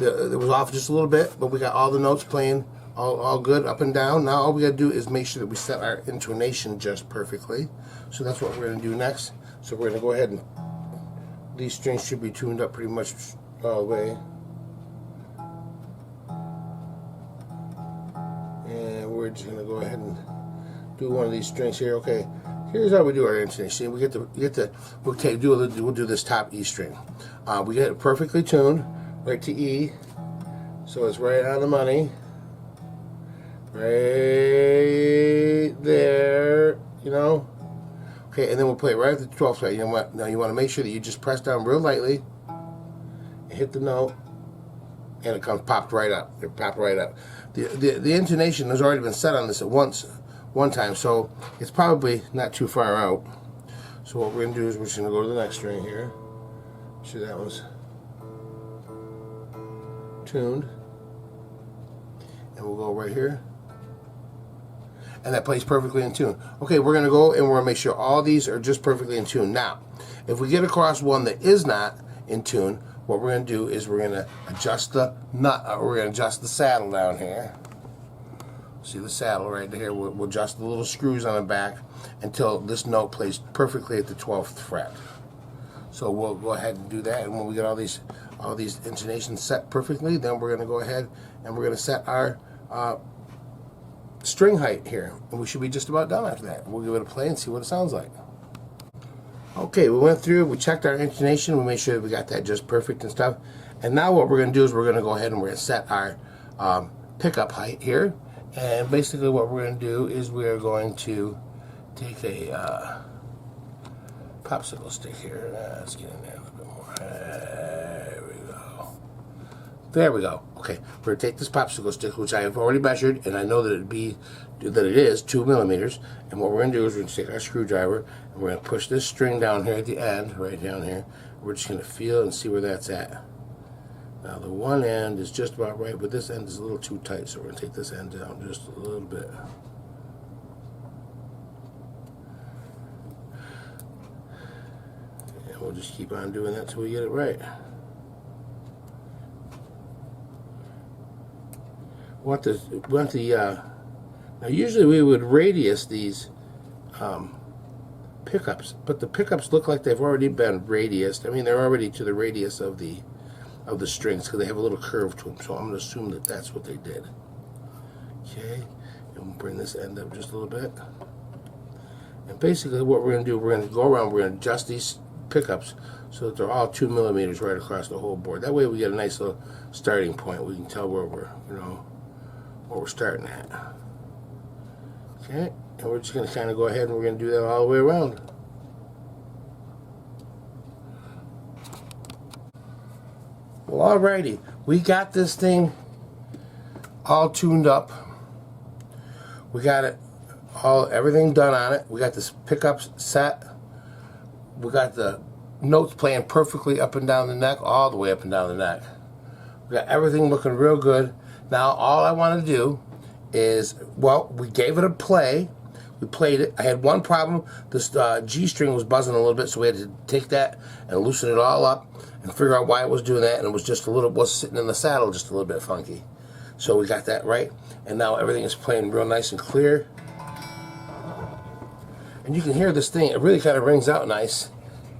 was off just a little bit, but we got all the notes playing all good up and down. Now all we got to do is make sure that we set our intonation just perfectly. So that's what we're going to do next. So we're going to go ahead and, these strings should be tuned up pretty much all the way. And we're just going to go ahead and do one of these strings here. Okay. Here's how we do our intonation. We'll do this top E string. We get it perfectly tuned right to E, so it's right on the money, right there. You know. Okay, and then we'll play it right at the 12th fret. You know what? Now you want to make sure that you just press down real lightly, and hit the note, and it comes popped right up. It popped right up. The intonation has already been set on this at one time, so it's probably not too far out. So what we're going to do is we're just going to go to the next string here. Make sure that one's tuned. And we'll go right here. And that plays perfectly in tune. Okay, we're going to go and we're going to make sure all these are just perfectly in tune. Now, if we get across one that is not in tune, what we're going to do is we're going to adjust the nut, we're going to adjust the saddle down here. See the saddle right here? We'll adjust the little screws on the back until this note plays perfectly at the 12th fret. So we'll go ahead and do that, and when we get all these intonations set perfectly, then we're going to go ahead and we're going to set our string height here, and we should be just about done after that. We'll give it a play and see what it sounds like. Okay, we went through, we checked our intonation, we made sure that we got that just perfect and stuff. And now what we're going to do is we're going to go ahead and we're going to set our pickup height here. And basically what we're going to do is we're going to take a popsicle stick here. Let's get in there a little bit more. There we go. There we go. Okay, we're going to take this popsicle stick, which I have already measured, and I know that it is 2 millimeters. And what we're going to do is we're going to take our screwdriver, and we're going to push this string down here at the end, right down here. We're just going to feel and see where that's at. Now the one end is just about right, but this end is a little too tight, so we're going to take this end down just a little bit. we'll just keep on doing that till we get it right. Now usually we would radius these pickups, but the pickups look like they've already been radiused. I mean, they're already to the radius of the strings because they have a little curve to them. So I'm going to assume that that's what they did. Okay, and we'll bring this end up just a little bit. And basically what we're going to do, we're going to go around, we're going to adjust these pickups so that they're all 2 millimeters right across the whole board. That way we get a nice little starting point. We can tell where we're, where we're starting at. Okay, and we're just going to kind of go ahead and we're going to do that all the way around. Well, alrighty, we got this thing all tuned up. We got it everything done on it. We got this pickups set. We got the notes playing perfectly up and down the neck, all the way up and down the neck. We got everything looking real good. Now all I want to do is, well, we gave it a play. We played it. I had one problem. This G string was buzzing a little bit, so we had to take that and loosen it all up and figure out why it was doing that, and it was just was sitting in the saddle just a little bit funky. So we got that right, and now everything is playing real nice and clear. And you can hear this thing, it really kind of rings out nice.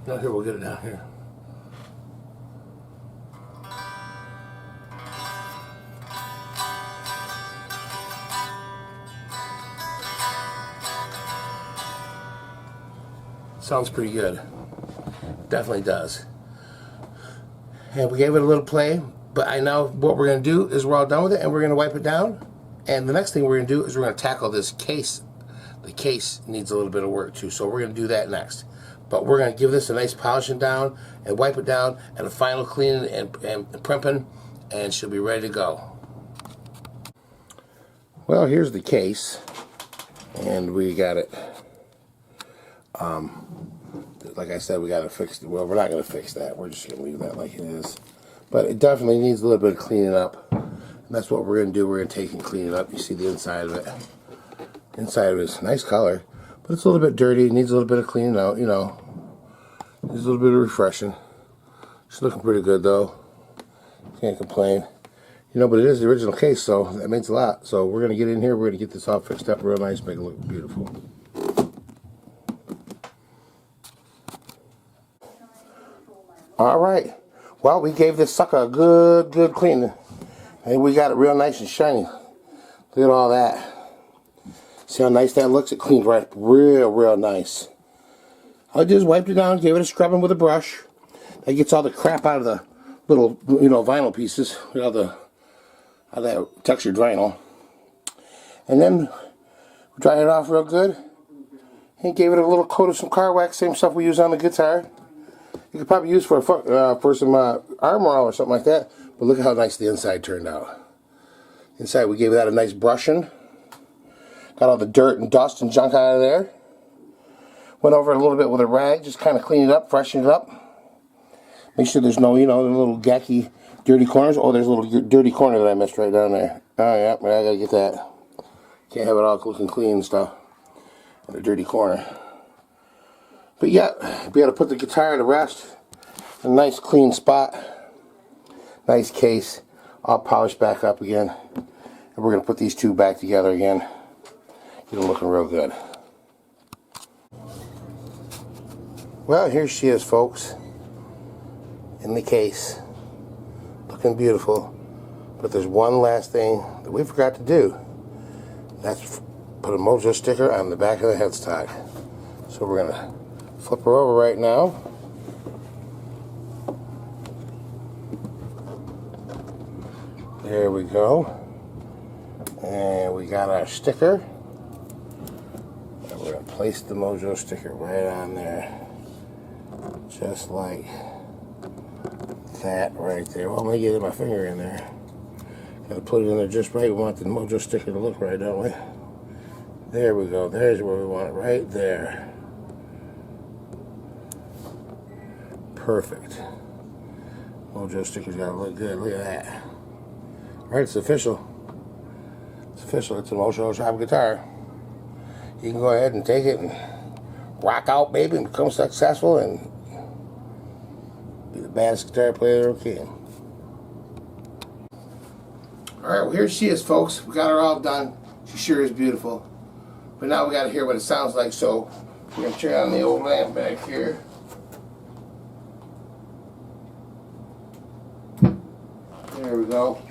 Now here, we'll get it down here. Sounds pretty good. Definitely does. And we gave it a little play, but I know what we're going to do is we're all done with it and we're going to wipe it down. And the next thing we're going to do is we're going to tackle this case. The case needs a little bit of work too, so we're going to do that next. But we're going to give this a nice polishing down and wipe it down and a final cleaning and primping, and she'll be ready to go. Well, here's the case, and we got it. Like I said, we got to fix it. Well, we're not going to fix that. We're just going to leave that like it is. But it definitely needs a little bit of cleaning up. And that's what we're going to do. We're going to take and clean it up. You see the inside of it. Inside of it is nice color, but it's a little bit dirty. It needs a little bit of cleaning out, Needs a little bit of refreshing. It's looking pretty good though. Can't complain. But it is the original case, so that means a lot. So we're going to get in here. We're going to get this all fixed up real nice, make it look beautiful. All right. Well, we gave this sucker a good cleaning. And we got it real nice and shiny. Look at all that. See how nice that looks? It cleaned right up real nice. All I did is wiped it down, gave it a scrubbing with a brush. That gets all the crap out of the little, vinyl pieces. All that textured vinyl. And then we dried it off real good. And gave it a little coat of some car wax, same stuff we use on the guitar. You could probably use for some arm oil or something like that. But look at how nice the inside turned out. Inside we gave that a nice brushing. Got all the dirt and dust and junk out of there. Went over it a little bit with a rag, just kind of clean it up, freshen it up. Make sure there's no, the little gacky, dirty corners. Oh, there's a little dirty corner that I missed right down there. Oh, yeah, I gotta get that. Can't have it all looking clean and stuff. In a dirty corner. But yeah, we gotta put the guitar to rest. A nice clean spot. Nice case. All polished back up again. And we're gonna put these two back together again. Get them looking real good. Well, here she is, folks. In the case. Looking beautiful. But there's one last thing that we forgot to do. That's put a MOJO sticker on the back of the headstock. So we're going to flip her over right now. There we go. And we got our sticker. And we're going to place the MOJO sticker right on there. Just like that right there. Well, I'm going to get my finger in there. Got to put it in there just right. We want the MOJO sticker to look right, don't we? There we go. There's where we want it, right there. Perfect. MOJO sticker's got to look good. Look at that. All right, it's official. It's official. It's a MOJO Shop guitar. You can go ahead and take it and rock out, baby, and become successful and baddest guitar player there can. Alright, well here she is, folks. We got her all done. She sure is beautiful. But now we got to hear what it sounds like, so we're going to turn on the old lamp back here. There we go.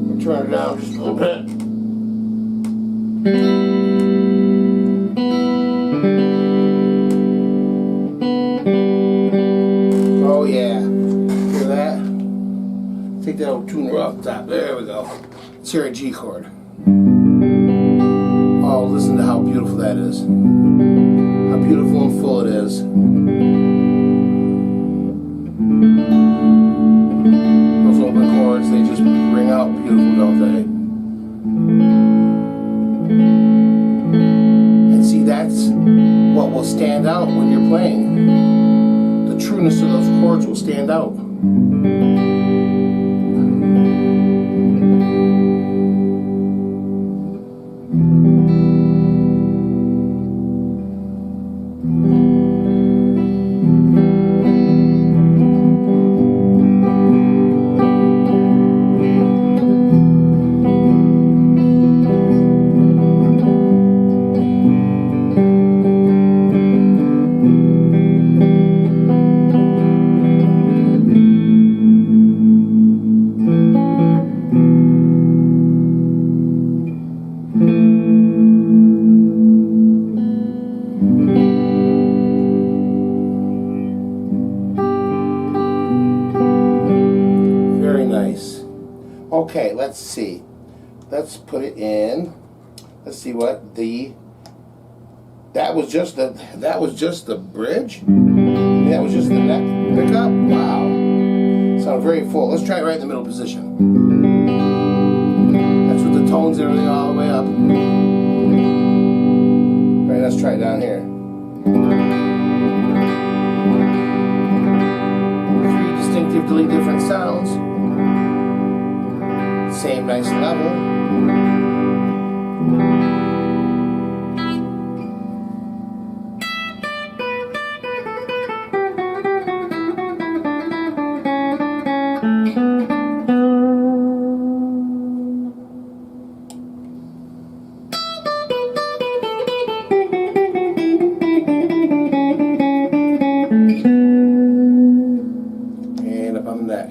We'll turn it down just a little bit. Oh yeah. Hear that? Take that old tuner off the top. There we go. Let's hear a G chord. Oh, listen to how beautiful that is. How beautiful and full it is. Those open chords, they just ring out beautiful, don't they? And see, that's what will stand out when you're playing. The trueness of those chords will stand out. Okay, let's see. Let's put it in. Let's see what the. That was just the bridge. That was just the neck pickup. Wow, sound very full. Let's try it right in the middle position. That's with the tones and everything all the way up. All right, let's try it down here. 3 distinctively different sounds. Same nice level. And up on the neck.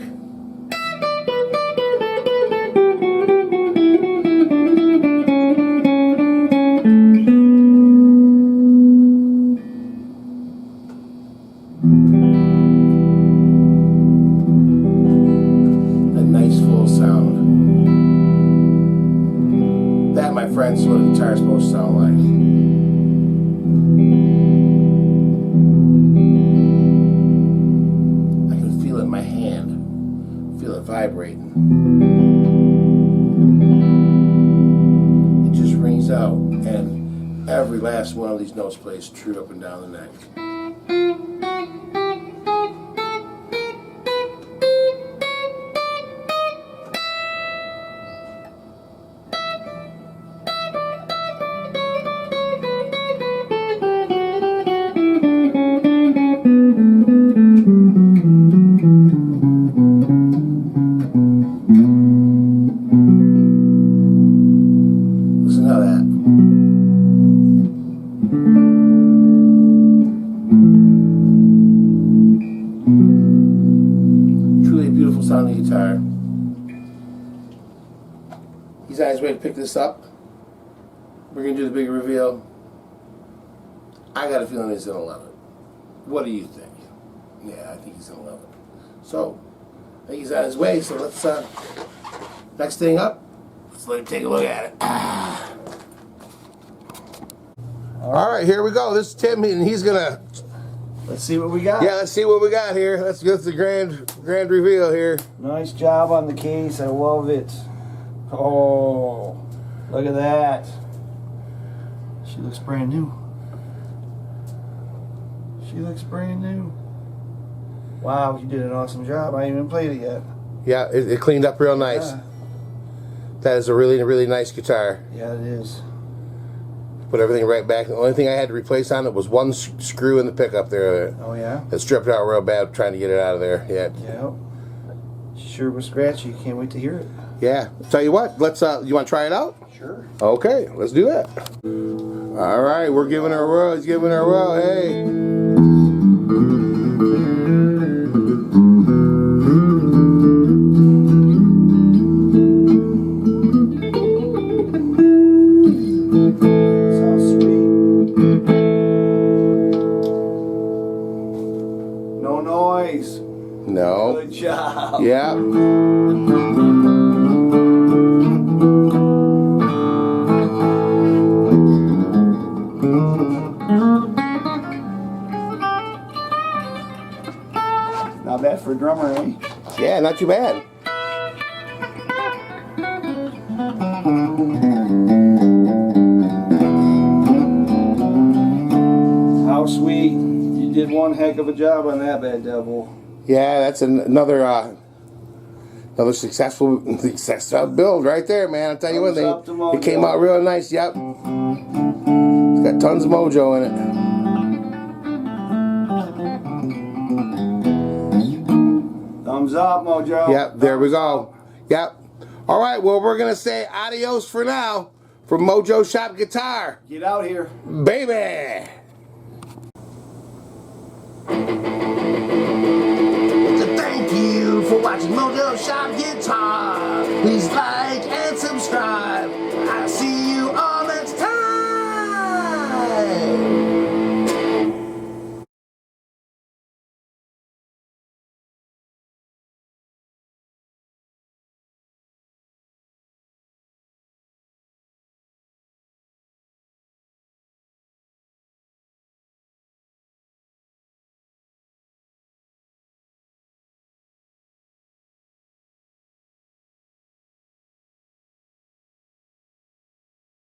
My friends, what a guitar is supposed to sound like. I can feel it in my hand. Feel it vibrating. It just rings out, and every last one of these notes plays true up and down the neck. Sounding guitar. He's on his way to pick this up. We're going to do the big reveal. I got a feeling he's going to love it. What do you think? Yeah, I think he's going to love it. So, I think he's on his way, so let's, next thing up, let's let him take a look at it. Alright, here we go. This is Tim, and he's going to... Let's see what we got. Yeah, let's see what we got here. Let's get the grand reveal here. Nice job on the case. I love it. Oh, look at that. She looks brand new. She looks brand new. Wow, you did an awesome job. I ain't even played it yet. Yeah, it cleaned up real nice. Yeah. That is a really, really nice guitar. Yeah, it is. Put everything right back. The only thing I had to replace on it was one screw in the pickup there. Oh yeah. It stripped out real bad trying to get it out of there. Yeah. Yeah. Sure was scratchy. Can't wait to hear it. Yeah. Tell you what. Let's. You want to try it out? Sure. Okay. Let's do that. All right. We're giving her a whirl. He's giving her a whirl. Hey. Sounds sweet. No noise. No. Good job. Yeah. Not bad for a drummer, eh? Yeah. Not too bad. How sweet. You did one heck of a job on that bad devil. Yeah. That's another successful build right there, man. I'll tell you one Thumbs up to thing. Mojo. It came out real nice. Yep. It's got tons of mojo in it. Thumbs up, Mojo. Yep, there we go. Yep. All right, well, we're going to say adios for now from MOJO Shop Guitar. Get out here. Baby! Thank you for watching MOJO Shop Guitar. Please like,